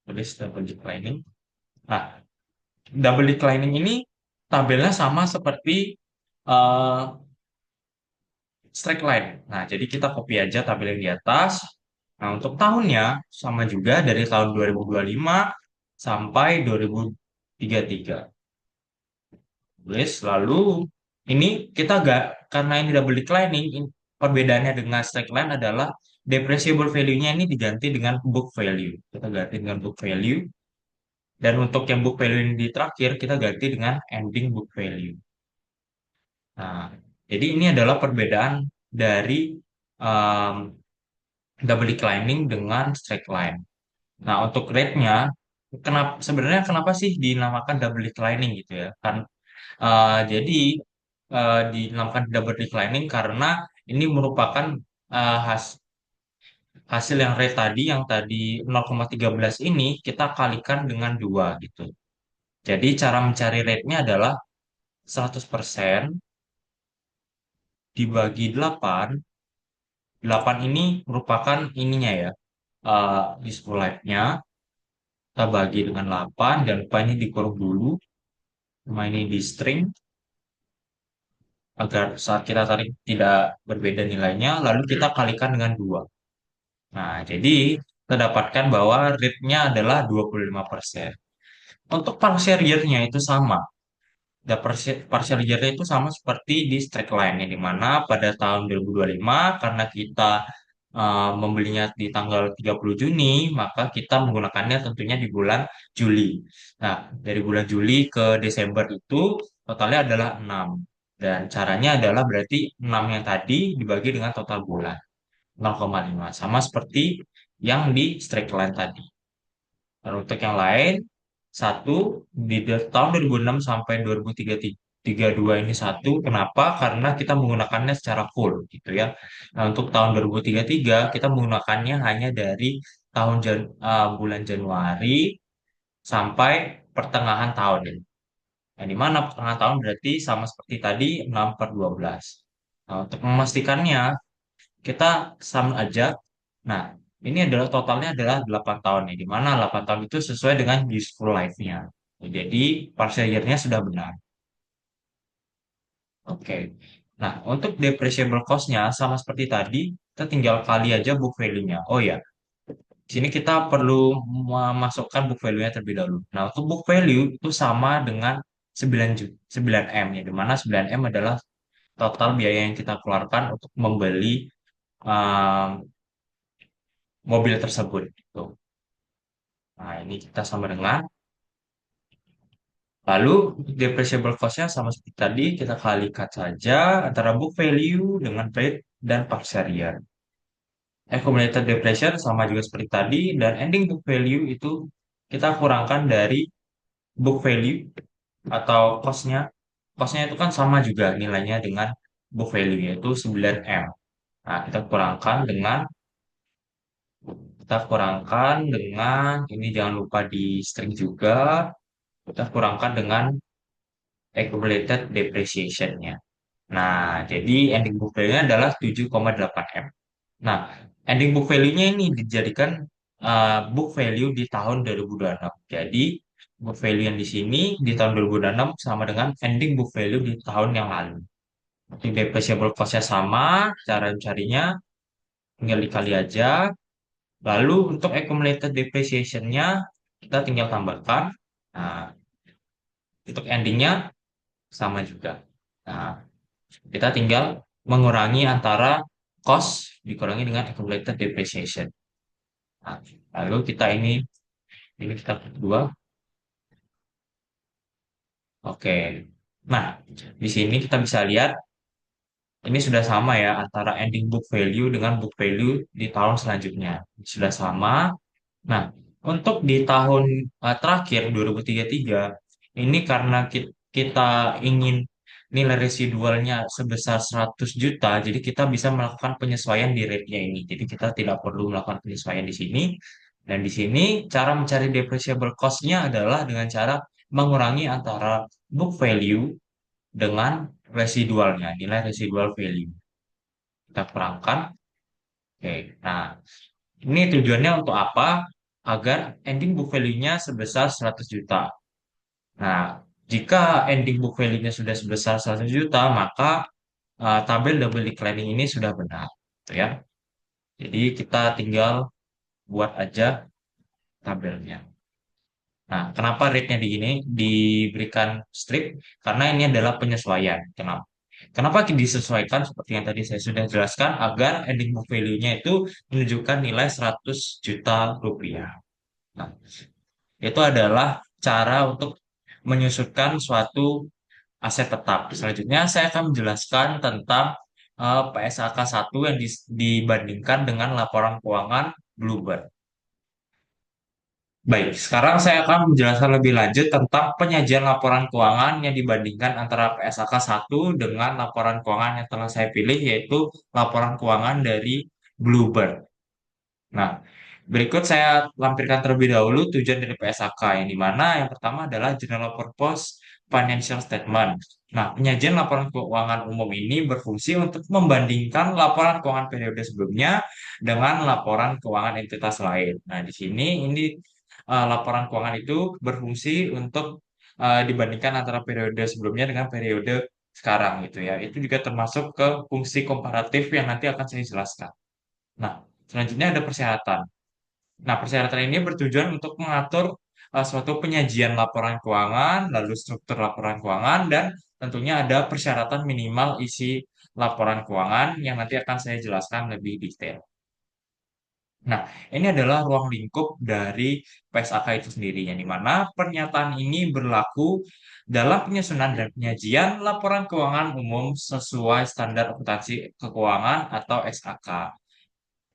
Tulis double declining. Nah, double declining ini tabelnya sama seperti uh, straight line. Nah, jadi kita copy aja tabel yang di atas. Nah, untuk tahunnya sama juga dari tahun 2025 sampai 2033. Tulis, lalu ini kita gak, karena ini double declining, perbedaannya dengan straight line adalah depreciable value-nya ini diganti dengan book value. Kita ganti dengan book value. Dan untuk yang book value ini di terakhir, kita ganti dengan ending book value. Nah, jadi ini adalah perbedaan dari um, double declining dengan straight line. Nah, untuk rate-nya, kenapa sih dinamakan double declining gitu ya? Kan, jadi dinamakan double declining karena ini merupakan hasil yang rate tadi, yang tadi 0,13 ini, kita kalikan dengan 2 gitu. Jadi cara mencari rate-nya adalah 100% dibagi 8. 8 ini merupakan ininya ya, useful life-nya. Kita bagi dengan 8, dan lupa ini dikurung dulu, sama ini di string, agar saat kita tarik tidak berbeda nilainya, lalu kita kalikan dengan 2. Nah, jadi kita dapatkan bahwa rate-nya adalah 25%. Untuk partial year-nya itu sama. Partial year-nya itu sama seperti di straight line, yang dimana pada tahun 2025 karena kita membelinya di tanggal 30 Juni, maka kita menggunakannya tentunya di bulan Juli. Nah, dari bulan Juli ke Desember itu totalnya adalah 6. Dan caranya adalah berarti 6 yang tadi dibagi dengan total bulan 0,5. Sama seperti yang di straight line tadi. Dan untuk yang lain, satu di tahun 2006 sampai 2032 ini satu. Kenapa? Karena kita menggunakannya secara full gitu ya. Nah, untuk tahun 2033 kita menggunakannya hanya dari bulan Januari sampai pertengahan tahun ini. Yang dimana pertengahan tahun berarti sama seperti tadi 6/12. Nah, untuk memastikannya kita sama aja. Nah, ini adalah totalnya adalah 8 tahun nih, di mana 8 tahun itu sesuai dengan useful life-nya. Jadi, partial year-nya sudah benar. Oke. Nah, untuk depreciable cost-nya sama seperti tadi, kita tinggal kali aja book value-nya. Oh ya, di sini kita perlu memasukkan book value-nya terlebih dahulu. Nah, untuk book value itu sama dengan 9 M, ya, di mana 9 M adalah total biaya yang kita keluarkan untuk membeli um, mobil tersebut. Gitu. Nah, ini kita sama dengan. Lalu depreciable cost-nya sama seperti tadi, kita kalikan saja antara book value dengan rate dan partial year. Accumulated depreciation sama juga seperti tadi, dan ending book value itu kita kurangkan dari book value atau cost-nya. Cost-nya itu kan sama juga nilainya dengan book value, yaitu 9M. Nah, kita kurangkan dengan ini, jangan lupa di string juga, kita kurangkan dengan accumulated depreciation-nya. Nah, jadi ending book value-nya adalah 7,8 M. Nah, ending book value-nya ini dijadikan book value di tahun 2026. Jadi, book value yang di sini di tahun 2026 sama dengan ending book value di tahun yang lalu. Jadi, depreciable cost-nya sama, cara mencarinya tinggal dikali aja. Lalu, untuk accumulated depreciation-nya kita tinggal tambahkan. Nah, untuk endingnya sama juga. Nah, kita tinggal mengurangi antara cost dikurangi dengan accumulated depreciation. Nah, lalu ini kita kedua. Oke. Nah, di sini kita bisa lihat ini sudah sama ya antara ending book value dengan book value di tahun selanjutnya. Sudah sama. Nah, untuk di tahun terakhir 2033 ini karena kita ingin nilai residualnya sebesar 100 juta, jadi kita bisa melakukan penyesuaian di rate-nya ini. Jadi kita tidak perlu melakukan penyesuaian di sini. Dan di sini cara mencari depreciable cost-nya adalah dengan cara mengurangi antara book value dengan residualnya, nilai residual value. Kita kurangkan. Oke, nah ini tujuannya untuk apa? Agar ending book value-nya sebesar 100 juta. Nah, jika ending book value-nya sudah sebesar 100 juta, maka tabel double declining ini sudah benar. Gitu ya. Jadi kita tinggal buat aja tabelnya. Nah, kenapa rate-nya diberikan strip? Karena ini adalah penyesuaian. Kenapa? Kenapa disesuaikan seperti yang tadi saya sudah jelaskan agar ending book value-nya itu menunjukkan nilai 100 juta rupiah. Nah, itu adalah cara untuk menyusunkan suatu aset tetap. Selanjutnya saya akan menjelaskan tentang PSAK 1 yang dibandingkan dengan laporan keuangan Bluebird. Baik, sekarang saya akan menjelaskan lebih lanjut tentang penyajian laporan keuangan yang dibandingkan antara PSAK 1 dengan laporan keuangan yang telah saya pilih, yaitu laporan keuangan dari Bluebird. Nah, berikut saya lampirkan terlebih dahulu tujuan dari PSAK, yang dimana yang pertama adalah General Purpose Financial Statement. Nah, penyajian laporan keuangan umum ini berfungsi untuk membandingkan laporan keuangan periode sebelumnya dengan laporan keuangan entitas lain. Nah, di sini ini laporan keuangan itu berfungsi untuk dibandingkan antara periode sebelumnya dengan periode sekarang gitu ya. Itu juga termasuk ke fungsi komparatif yang nanti akan saya jelaskan. Nah, selanjutnya ada persyaratan. Nah, persyaratan ini bertujuan untuk mengatur suatu penyajian laporan keuangan, lalu struktur laporan keuangan, dan tentunya ada persyaratan minimal isi laporan keuangan yang nanti akan saya jelaskan lebih detail. Nah, ini adalah ruang lingkup dari PSAK itu sendiri, yang di mana pernyataan ini berlaku dalam penyusunan dan penyajian laporan keuangan umum sesuai standar akuntansi keuangan atau SAK.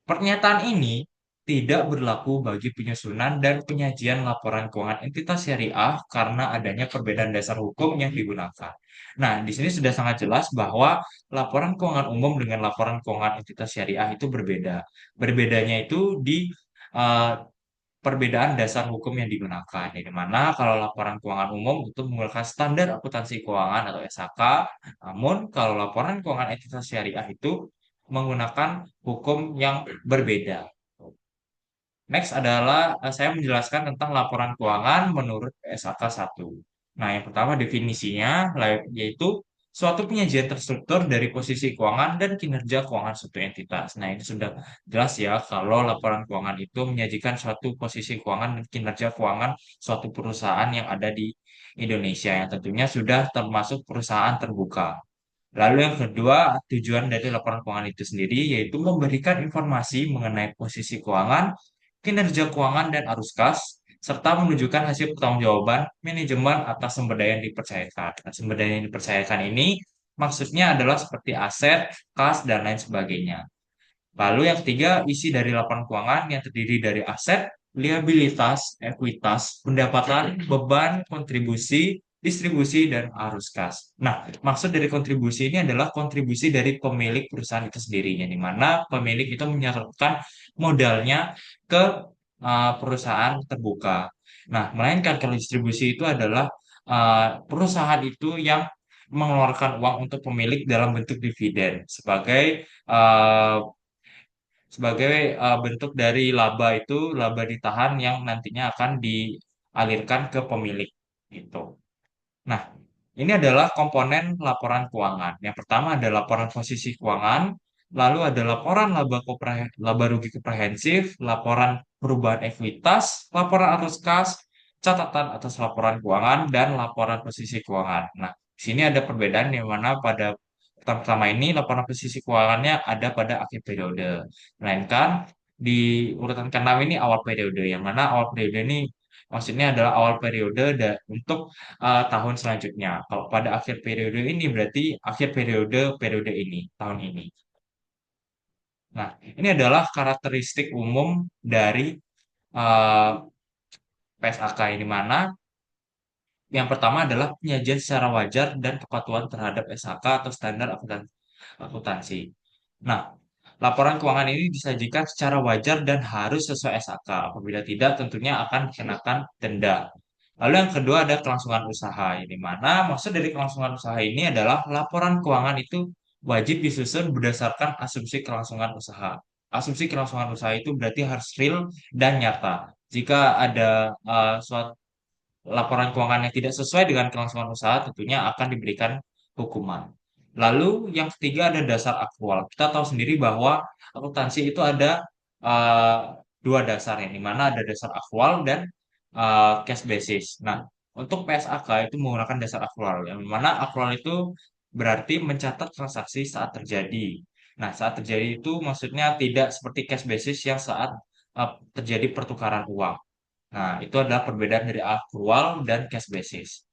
Pernyataan ini tidak berlaku bagi penyusunan dan penyajian laporan keuangan entitas syariah karena adanya perbedaan dasar hukum yang digunakan. Nah, di sini sudah sangat jelas bahwa laporan keuangan umum dengan laporan keuangan entitas syariah itu berbeda. Berbedanya itu di eh, perbedaan dasar hukum yang digunakan. Di mana kalau laporan keuangan umum itu menggunakan standar akuntansi keuangan atau SAK, namun kalau laporan keuangan entitas syariah itu menggunakan hukum yang berbeda. Next adalah saya menjelaskan tentang laporan keuangan menurut PSAK 1. Nah, yang pertama definisinya yaitu suatu penyajian terstruktur dari posisi keuangan dan kinerja keuangan suatu entitas. Nah, ini sudah jelas ya kalau laporan keuangan itu menyajikan suatu posisi keuangan dan kinerja keuangan suatu perusahaan yang ada di Indonesia yang tentunya sudah termasuk perusahaan terbuka. Lalu yang kedua, tujuan dari laporan keuangan itu sendiri yaitu memberikan informasi mengenai posisi keuangan, kinerja keuangan dan arus kas, serta menunjukkan hasil pertanggungjawaban manajemen atas sumber daya yang dipercayakan. Nah, sumber daya yang dipercayakan ini maksudnya adalah seperti aset, kas, dan lain sebagainya. Lalu yang ketiga, isi dari laporan keuangan yang terdiri dari aset, liabilitas, ekuitas, pendapatan, beban, kontribusi, distribusi, dan arus kas. Nah, maksud dari kontribusi ini adalah kontribusi dari pemilik perusahaan itu sendiri, yang di mana pemilik itu menyalurkan modalnya ke perusahaan terbuka. Nah, melainkan kalau distribusi itu adalah perusahaan itu yang mengeluarkan uang untuk pemilik dalam bentuk dividen sebagai uh, bentuk dari laba itu laba ditahan yang nantinya akan dialirkan ke pemilik gitu. Nah, ini adalah komponen laporan keuangan. Yang pertama ada laporan posisi keuangan, lalu ada laporan laba rugi komprehensif, laporan perubahan ekuitas, laporan arus kas, catatan atas laporan keuangan, dan laporan posisi keuangan. Nah, di sini ada perbedaan yang mana pada pertama-tama ini laporan posisi keuangannya ada pada akhir periode. Melainkan di urutan ke-6 ini awal periode, yang mana awal periode ini maksudnya adalah awal periode untuk tahun selanjutnya. Kalau pada akhir periode ini berarti akhir periode periode ini, tahun ini. Nah, ini adalah karakteristik umum dari eh, PSAK, ini mana yang pertama adalah penyajian secara wajar dan kepatuhan terhadap SHK atau standar akuntansi. Nah, laporan keuangan ini disajikan secara wajar dan harus sesuai SHK. Apabila tidak, tentunya akan dikenakan denda. Lalu yang kedua ada kelangsungan usaha. Ini mana maksud dari kelangsungan usaha ini adalah laporan keuangan itu wajib disusun berdasarkan asumsi kelangsungan usaha. Asumsi kelangsungan usaha itu berarti harus real dan nyata. Jika ada suatu laporan keuangan yang tidak sesuai dengan kelangsungan usaha, tentunya akan diberikan hukuman. Lalu yang ketiga ada dasar aktual. Kita tahu sendiri bahwa akuntansi itu ada eh, dua dasar, yang di mana ada dasar aktual dan cash basis. Nah, untuk PSAK itu menggunakan dasar aktual, yang mana aktual itu berarti mencatat transaksi saat terjadi. Nah, saat terjadi itu maksudnya tidak seperti cash basis yang saat terjadi pertukaran uang. Nah, itu adalah perbedaan dari akrual dan cash basis.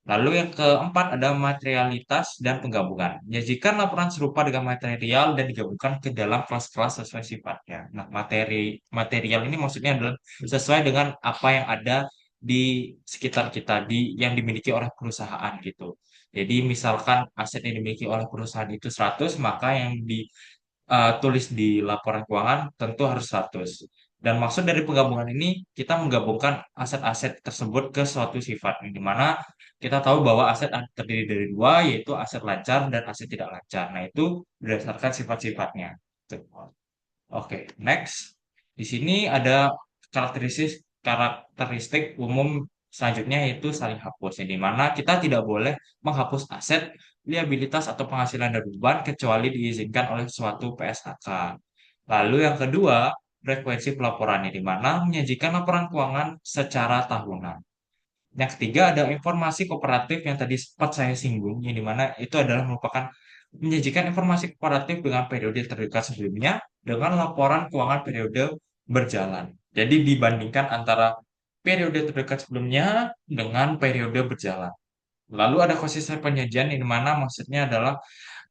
Lalu yang keempat ada materialitas dan penggabungan. Menyajikan laporan serupa dengan material dan digabungkan ke dalam kelas-kelas sesuai sifatnya. Nah, material ini maksudnya adalah sesuai dengan apa yang ada di sekitar kita, yang dimiliki oleh perusahaan gitu. Jadi misalkan aset yang dimiliki oleh perusahaan itu 100, maka yang tulis di laporan keuangan tentu harus 100. Dan maksud dari penggabungan ini, kita menggabungkan aset-aset tersebut ke suatu sifat, di mana kita tahu bahwa aset terdiri dari dua, yaitu aset lancar dan aset tidak lancar. Nah, itu berdasarkan sifat-sifatnya. Tuh. Oke, next. Di sini ada karakteristik karakteristik umum selanjutnya, yaitu saling hapus, di mana kita tidak boleh menghapus aset, liabilitas atau penghasilan dan beban kecuali diizinkan oleh suatu PSHK. Lalu yang kedua, frekuensi pelaporannya, di mana menyajikan laporan keuangan secara tahunan. Yang ketiga ada informasi kooperatif yang tadi sempat saya singgung, yang dimana itu adalah merupakan menyajikan informasi kooperatif dengan periode terdekat sebelumnya dengan laporan keuangan periode berjalan. Jadi dibandingkan antara periode terdekat sebelumnya dengan periode berjalan. Lalu ada konsisten penyajian, yang mana maksudnya adalah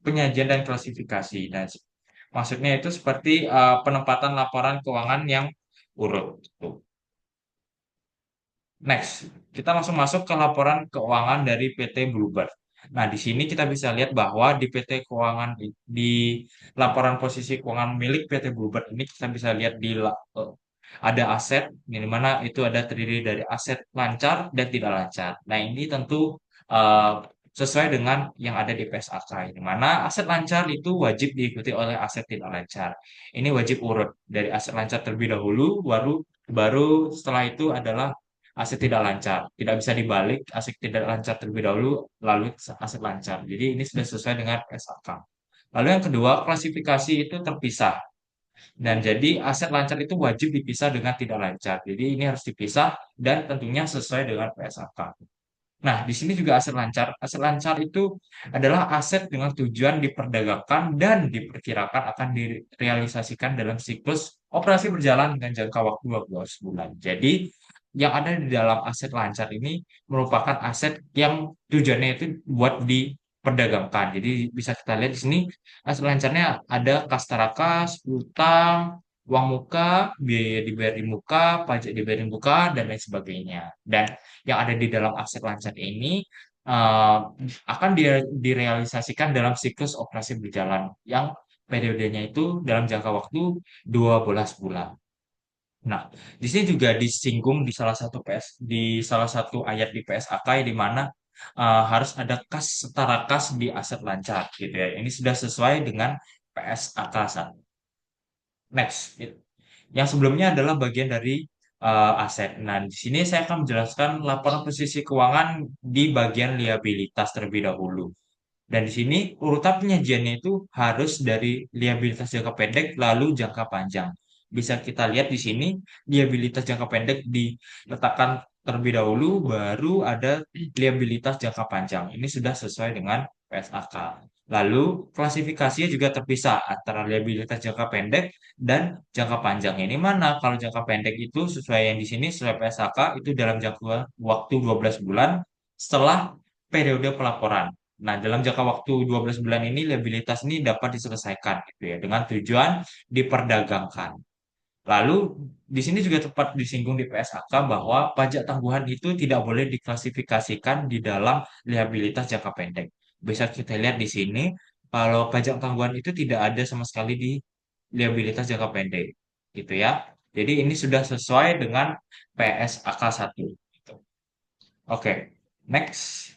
penyajian dan klasifikasi. Dan maksudnya itu seperti penempatan laporan keuangan yang urut. Tuh. Next, kita langsung masuk ke laporan keuangan dari PT Bluebird. Nah, di sini kita bisa lihat bahwa di PT keuangan di laporan posisi keuangan milik PT Bluebird ini kita bisa lihat ada aset, di mana itu ada terdiri dari aset lancar dan tidak lancar. Nah, ini tentu eh, sesuai dengan yang ada di PSAK, di mana aset lancar itu wajib diikuti oleh aset tidak lancar. Ini wajib urut dari aset lancar terlebih dahulu, baru baru setelah itu adalah aset tidak lancar. Tidak bisa dibalik, aset tidak lancar terlebih dahulu, lalu aset lancar. Jadi ini sudah sesuai dengan SAK. Lalu yang kedua, klasifikasi itu terpisah. Dan jadi aset lancar itu wajib dipisah dengan tidak lancar. Jadi ini harus dipisah dan tentunya sesuai dengan PSAK. Nah, di sini juga aset lancar. Aset lancar itu adalah aset dengan tujuan diperdagangkan dan diperkirakan akan direalisasikan dalam siklus operasi berjalan dengan jangka waktu 12 bulan. Jadi, yang ada di dalam aset lancar ini merupakan aset yang tujuannya itu buat diperdagangkan. Jadi, bisa kita lihat di sini aset lancarnya ada kas tarakas, utang, uang muka, biaya dibayar di muka, pajak dibayar di muka, dan lain sebagainya. Dan yang ada di dalam aset lancar ini eh, akan direalisasikan dalam siklus operasi berjalan yang periodenya itu dalam jangka waktu 12 bulan. Nah, di sini juga disinggung di salah satu di salah satu ayat di PSAK, di mana harus ada kas setara kas di aset lancar gitu ya. Ini sudah sesuai dengan PSAK 1. Next, yang sebelumnya adalah bagian dari aset. Nah, di sini saya akan menjelaskan laporan posisi keuangan di bagian liabilitas terlebih dahulu. Dan di sini urutan penyajiannya itu harus dari liabilitas jangka pendek lalu jangka panjang. Bisa kita lihat di sini liabilitas jangka pendek diletakkan terlebih dahulu, baru ada liabilitas jangka panjang. Ini sudah sesuai dengan PSAK. Lalu klasifikasinya juga terpisah antara liabilitas jangka pendek dan jangka panjang. Ini mana? Kalau jangka pendek itu sesuai yang di sini sesuai PSAK itu dalam jangka waktu 12 bulan setelah periode pelaporan. Nah, dalam jangka waktu 12 bulan ini liabilitas ini dapat diselesaikan gitu ya dengan tujuan diperdagangkan. Lalu di sini juga tepat disinggung di PSAK bahwa pajak tangguhan itu tidak boleh diklasifikasikan di dalam liabilitas jangka pendek. Bisa kita lihat di sini kalau pajak tangguhan itu tidak ada sama sekali di liabilitas jangka pendek, gitu ya. Jadi ini sudah sesuai dengan PSAK 1. Gitu. Oke, next.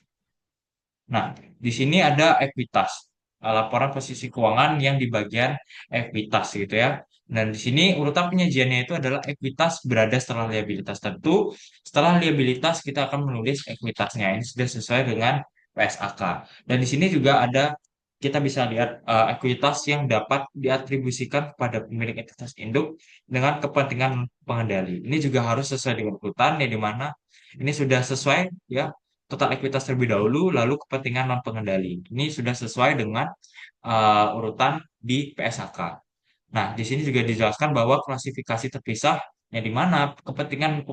Nah, di sini ada ekuitas, laporan posisi keuangan yang di bagian ekuitas gitu ya. Dan di sini urutan penyajiannya itu adalah ekuitas berada setelah liabilitas. Tentu setelah liabilitas kita akan menulis ekuitasnya. Ini sudah sesuai dengan PSAK. Dan di sini juga ada kita bisa lihat ekuitas yang dapat diatribusikan kepada pemilik entitas induk dengan kepentingan pengendali. Ini juga harus sesuai dengan urutan yang di mana ini sudah sesuai ya total ekuitas terlebih dahulu, lalu kepentingan non pengendali. Ini sudah sesuai dengan urutan di PSHK. Nah, di sini juga dijelaskan bahwa klasifikasi terpisah yang di mana kepentingan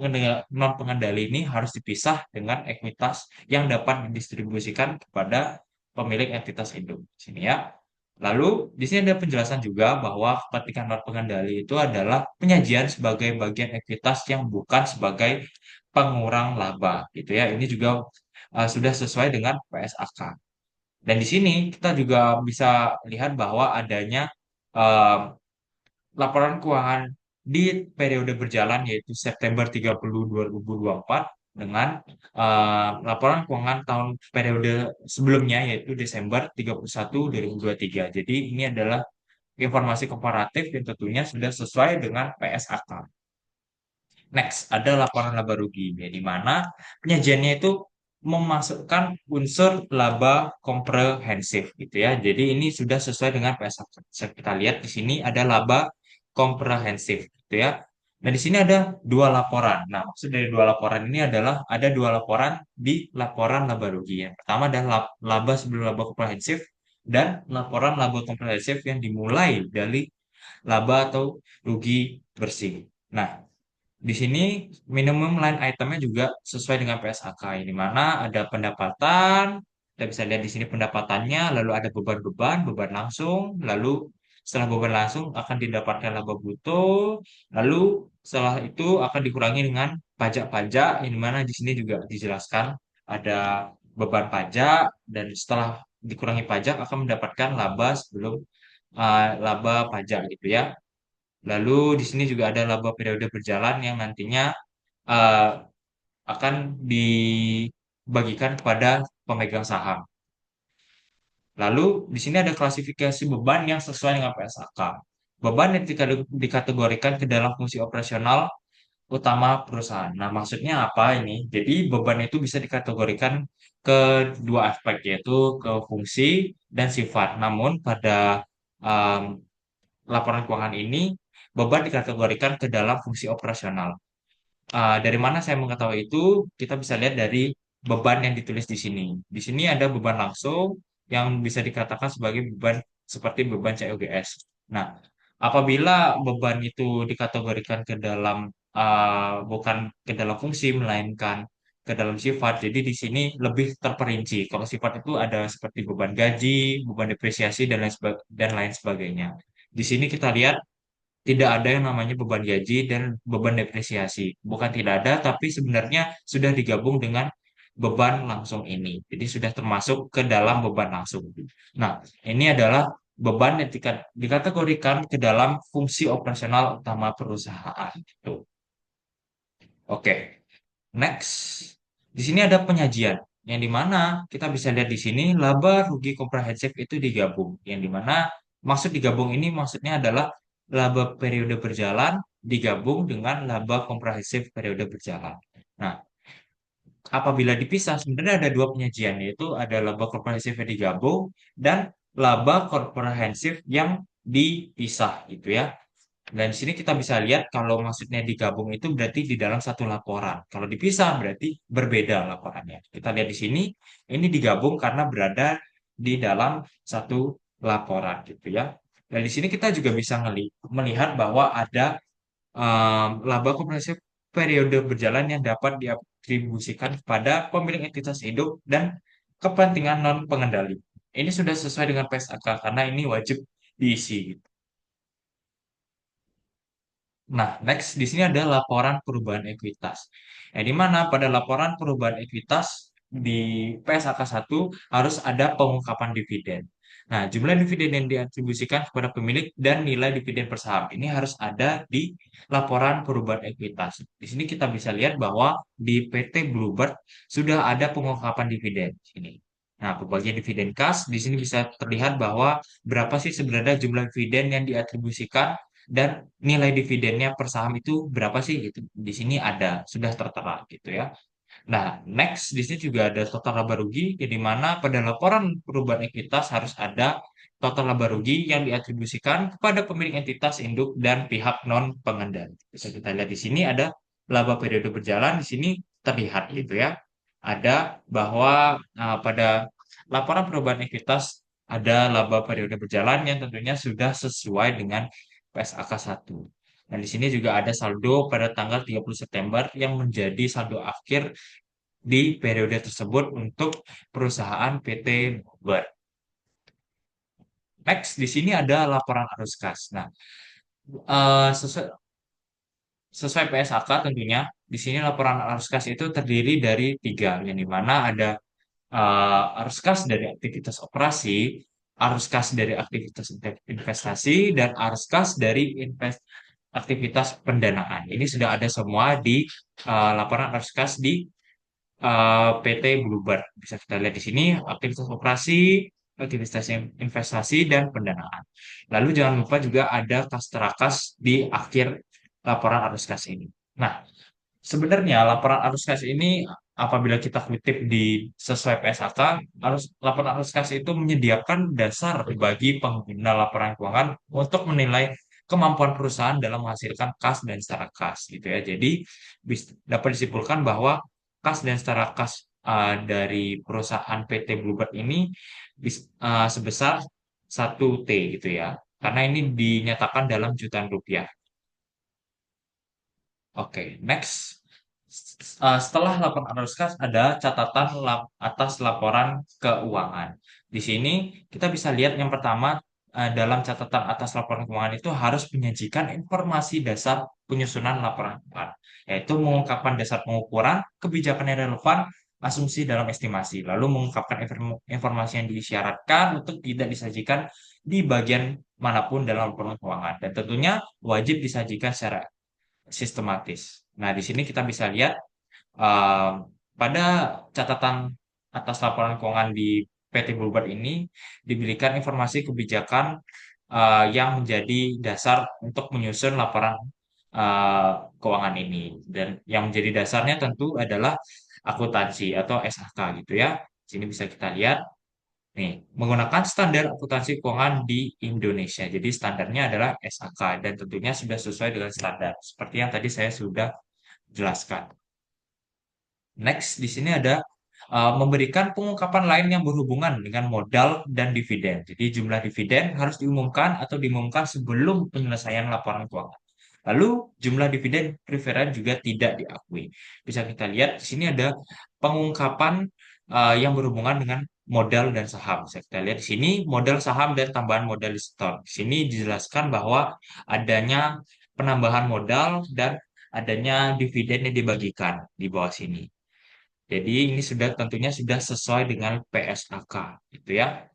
non pengendali ini harus dipisah dengan ekuitas yang dapat didistribusikan kepada pemilik entitas induk. Sini ya. Lalu di sini ada penjelasan juga bahwa kepentingan non pengendali itu adalah penyajian sebagai bagian ekuitas yang bukan sebagai pengurang laba gitu ya. Ini juga sudah sesuai dengan PSAK. Dan di sini kita juga bisa lihat bahwa adanya eh, laporan keuangan di periode berjalan yaitu September 30 2024 dengan laporan keuangan tahun periode sebelumnya yaitu Desember 31 2023. Jadi ini adalah informasi komparatif yang tentunya sudah sesuai dengan PSAK. Next, ada laporan laba rugi, ya, di mana penyajiannya itu memasukkan unsur laba komprehensif gitu ya. Jadi ini sudah sesuai dengan PSAK. Bisa kita lihat di sini ada laba komprehensif gitu ya. Nah, di sini ada dua laporan. Nah, maksud dari dua laporan ini adalah ada dua laporan di laporan laba rugi. Yang pertama adalah laba sebelum laba komprehensif dan laporan laba komprehensif yang dimulai dari laba atau rugi bersih. Nah, di sini minimum line itemnya juga sesuai dengan PSAK, di mana ada pendapatan, kita bisa lihat di sini pendapatannya, lalu ada beban-beban, beban langsung, lalu setelah beban langsung akan didapatkan laba bruto, lalu setelah itu akan dikurangi dengan pajak-pajak, yang di mana di sini juga dijelaskan ada beban pajak, dan setelah dikurangi pajak akan mendapatkan laba sebelum laba pajak gitu ya. Lalu di sini juga ada laba periode berjalan yang nantinya eh, akan dibagikan kepada pemegang saham. Lalu di sini ada klasifikasi beban yang sesuai dengan PSAK. Beban yang dikategorikan ke dalam fungsi operasional utama perusahaan. Nah, maksudnya apa ini? Jadi beban itu bisa dikategorikan ke dua aspek yaitu ke fungsi dan sifat. Namun pada em, laporan keuangan ini beban dikategorikan ke dalam fungsi operasional. Dari mana saya mengetahui itu? Kita bisa lihat dari beban yang ditulis di sini. Di sini ada beban langsung yang bisa dikatakan sebagai beban seperti beban COGS. Nah, apabila beban itu dikategorikan ke dalam bukan ke dalam fungsi melainkan ke dalam sifat. Jadi di sini lebih terperinci. Kalau sifat itu ada seperti beban gaji, beban depresiasi dan lain sebagainya. Di sini kita lihat tidak ada yang namanya beban gaji dan beban depresiasi. Bukan tidak ada, tapi sebenarnya sudah digabung dengan beban langsung ini. Jadi sudah termasuk ke dalam beban langsung. Nah, ini adalah beban yang dikategorikan ke dalam fungsi operasional utama perusahaan. Gitu. Oke, next. Di sini ada penyajian. Yang dimana kita bisa lihat di sini laba rugi komprehensif itu digabung. Yang dimana maksud digabung ini maksudnya adalah laba periode berjalan digabung dengan laba komprehensif periode berjalan. Nah, apabila dipisah sebenarnya ada dua penyajian yaitu ada laba komprehensif yang digabung dan laba komprehensif yang dipisah gitu ya. Dan di sini kita bisa lihat kalau maksudnya digabung itu berarti di dalam satu laporan. Kalau dipisah berarti berbeda laporannya. Kita lihat di sini, ini digabung karena berada di dalam satu laporan gitu ya. Dan di sini kita juga bisa melihat bahwa ada laba komprehensif periode berjalan yang dapat diatribusikan kepada pemilik entitas hidup dan kepentingan non pengendali. Ini sudah sesuai dengan PSAK karena ini wajib diisi. Nah, next di sini ada laporan perubahan ekuitas. Di mana pada laporan perubahan ekuitas di PSAK 1 harus ada pengungkapan dividen. Nah, jumlah dividen yang diatribusikan kepada pemilik dan nilai dividen per saham ini harus ada di laporan perubahan ekuitas. Di sini kita bisa lihat bahwa di PT Bluebird sudah ada pengungkapan dividen. Ini. Nah, pembagian dividen kas di sini bisa terlihat bahwa berapa sih sebenarnya jumlah dividen yang diatribusikan dan nilai dividennya per saham itu berapa sih gitu. Di sini ada sudah tertera gitu ya. Nah, next di sini juga ada total laba rugi yang di mana pada laporan perubahan ekuitas harus ada total laba rugi yang diatribusikan kepada pemilik entitas induk dan pihak non pengendali. Bisa kita lihat di sini ada laba periode berjalan di sini terlihat gitu ya. Ada bahwa pada laporan perubahan ekuitas ada laba periode berjalan yang tentunya sudah sesuai dengan PSAK 1. Dan di sini juga ada saldo pada tanggal 30 September yang menjadi saldo akhir di periode tersebut untuk perusahaan PT Bogor. Next, di sini ada laporan arus kas. Nah, sesuai, sesuai PSAK tentunya, di sini laporan arus kas itu terdiri dari tiga, yang dimana ada arus kas dari aktivitas operasi, arus kas dari aktivitas investasi, dan arus kas dari aktivitas pendanaan. Ini sudah ada semua di laporan arus kas di PT Bluebird. Bisa kita lihat di sini aktivitas operasi, aktivitas investasi, dan pendanaan. Lalu jangan lupa juga ada kas terakas di akhir laporan arus kas ini. Nah, sebenarnya laporan arus kas ini apabila kita kutip di sesuai PSAK, laporan arus kas itu menyediakan dasar bagi pengguna laporan keuangan untuk menilai kemampuan perusahaan dalam menghasilkan kas dan setara kas gitu ya. Jadi dapat disimpulkan bahwa kas dan setara kas dari perusahaan PT Bluebird ini sebesar 1T gitu ya. Karena ini dinyatakan dalam jutaan rupiah. Oke, next. Setelah laporan arus kas ada catatan atas laporan keuangan. Di sini kita bisa lihat yang pertama dalam catatan atas laporan keuangan itu harus menyajikan informasi dasar penyusunan laporan keuangan, yaitu mengungkapkan dasar pengukuran, kebijakan yang relevan, asumsi dalam estimasi, lalu mengungkapkan informasi yang disyaratkan untuk tidak disajikan di bagian manapun dalam laporan keuangan, dan tentunya wajib disajikan secara sistematis. Nah, di sini kita bisa lihat eh, pada catatan atas laporan keuangan di PT Bluebird ini diberikan informasi kebijakan yang menjadi dasar untuk menyusun laporan eh, keuangan ini. Dan yang menjadi dasarnya tentu adalah akuntansi atau SAK gitu ya. Di sini bisa kita lihat nih, menggunakan standar akuntansi keuangan di Indonesia. Jadi standarnya adalah SAK dan tentunya sudah sesuai dengan standar. Seperti yang tadi saya sudah jelaskan. Next, di sini ada memberikan pengungkapan lain yang berhubungan dengan modal dan dividen. Jadi jumlah dividen harus diumumkan atau diumumkan sebelum penyelesaian laporan keuangan. Lalu jumlah dividen preferen juga tidak diakui. Bisa kita lihat di sini ada pengungkapan yang berhubungan dengan modal dan saham. Bisa kita lihat di sini modal saham dan tambahan modal di store. Di sini dijelaskan bahwa adanya penambahan modal dan adanya dividen yang dibagikan di bawah sini. Jadi ini sudah tentunya sudah sesuai dengan PSAK, gitu ya.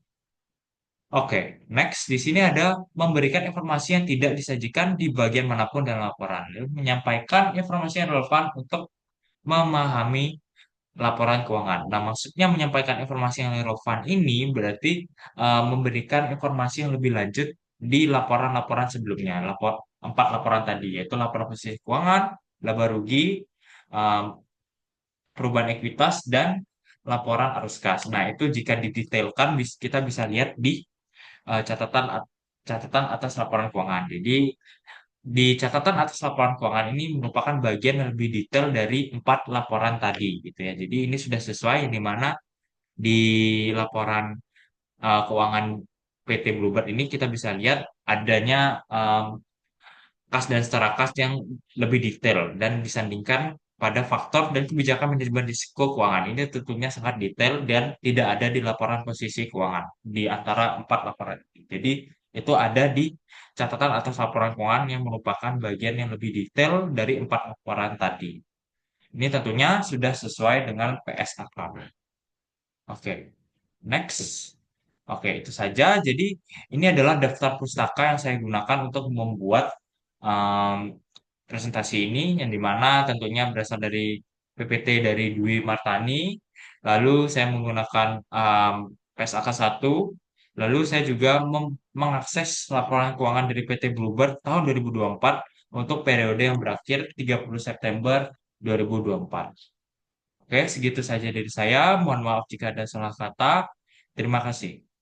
Oke, next di sini ada memberikan informasi yang tidak disajikan di bagian manapun dalam laporan. Lalu menyampaikan informasi yang relevan untuk memahami laporan keuangan. Nah, maksudnya menyampaikan informasi yang relevan ini berarti memberikan informasi yang lebih lanjut di laporan-laporan sebelumnya. Empat laporan tadi, yaitu laporan posisi keuangan, laba rugi, eh, perubahan ekuitas, dan laporan arus kas. Nah, itu jika didetailkan kita bisa lihat di catatan atas laporan keuangan. Jadi, di catatan atas laporan keuangan ini merupakan bagian yang lebih detail dari empat laporan tadi, gitu ya. Jadi, ini sudah sesuai di mana di laporan keuangan PT Bluebird ini kita bisa lihat adanya kas dan setara kas yang lebih detail dan disandingkan pada faktor dan kebijakan manajemen risiko keuangan. Ini tentunya sangat detail dan tidak ada di laporan posisi keuangan di antara empat laporan ini. Jadi itu ada di catatan atas laporan keuangan yang merupakan bagian yang lebih detail dari empat laporan tadi. Ini tentunya sudah sesuai dengan PSAK. Oke, next. Oke, itu saja. Jadi ini adalah daftar pustaka yang saya gunakan untuk membuat um, presentasi ini, yang dimana tentunya berasal dari PPT dari Dwi Martani. Lalu saya menggunakan PSAK 1. Lalu saya juga mengakses laporan keuangan dari PT Bluebird tahun 2024 untuk periode yang berakhir 30 September 2024. Oke, segitu saja dari saya. Mohon maaf jika ada salah kata. Terima kasih.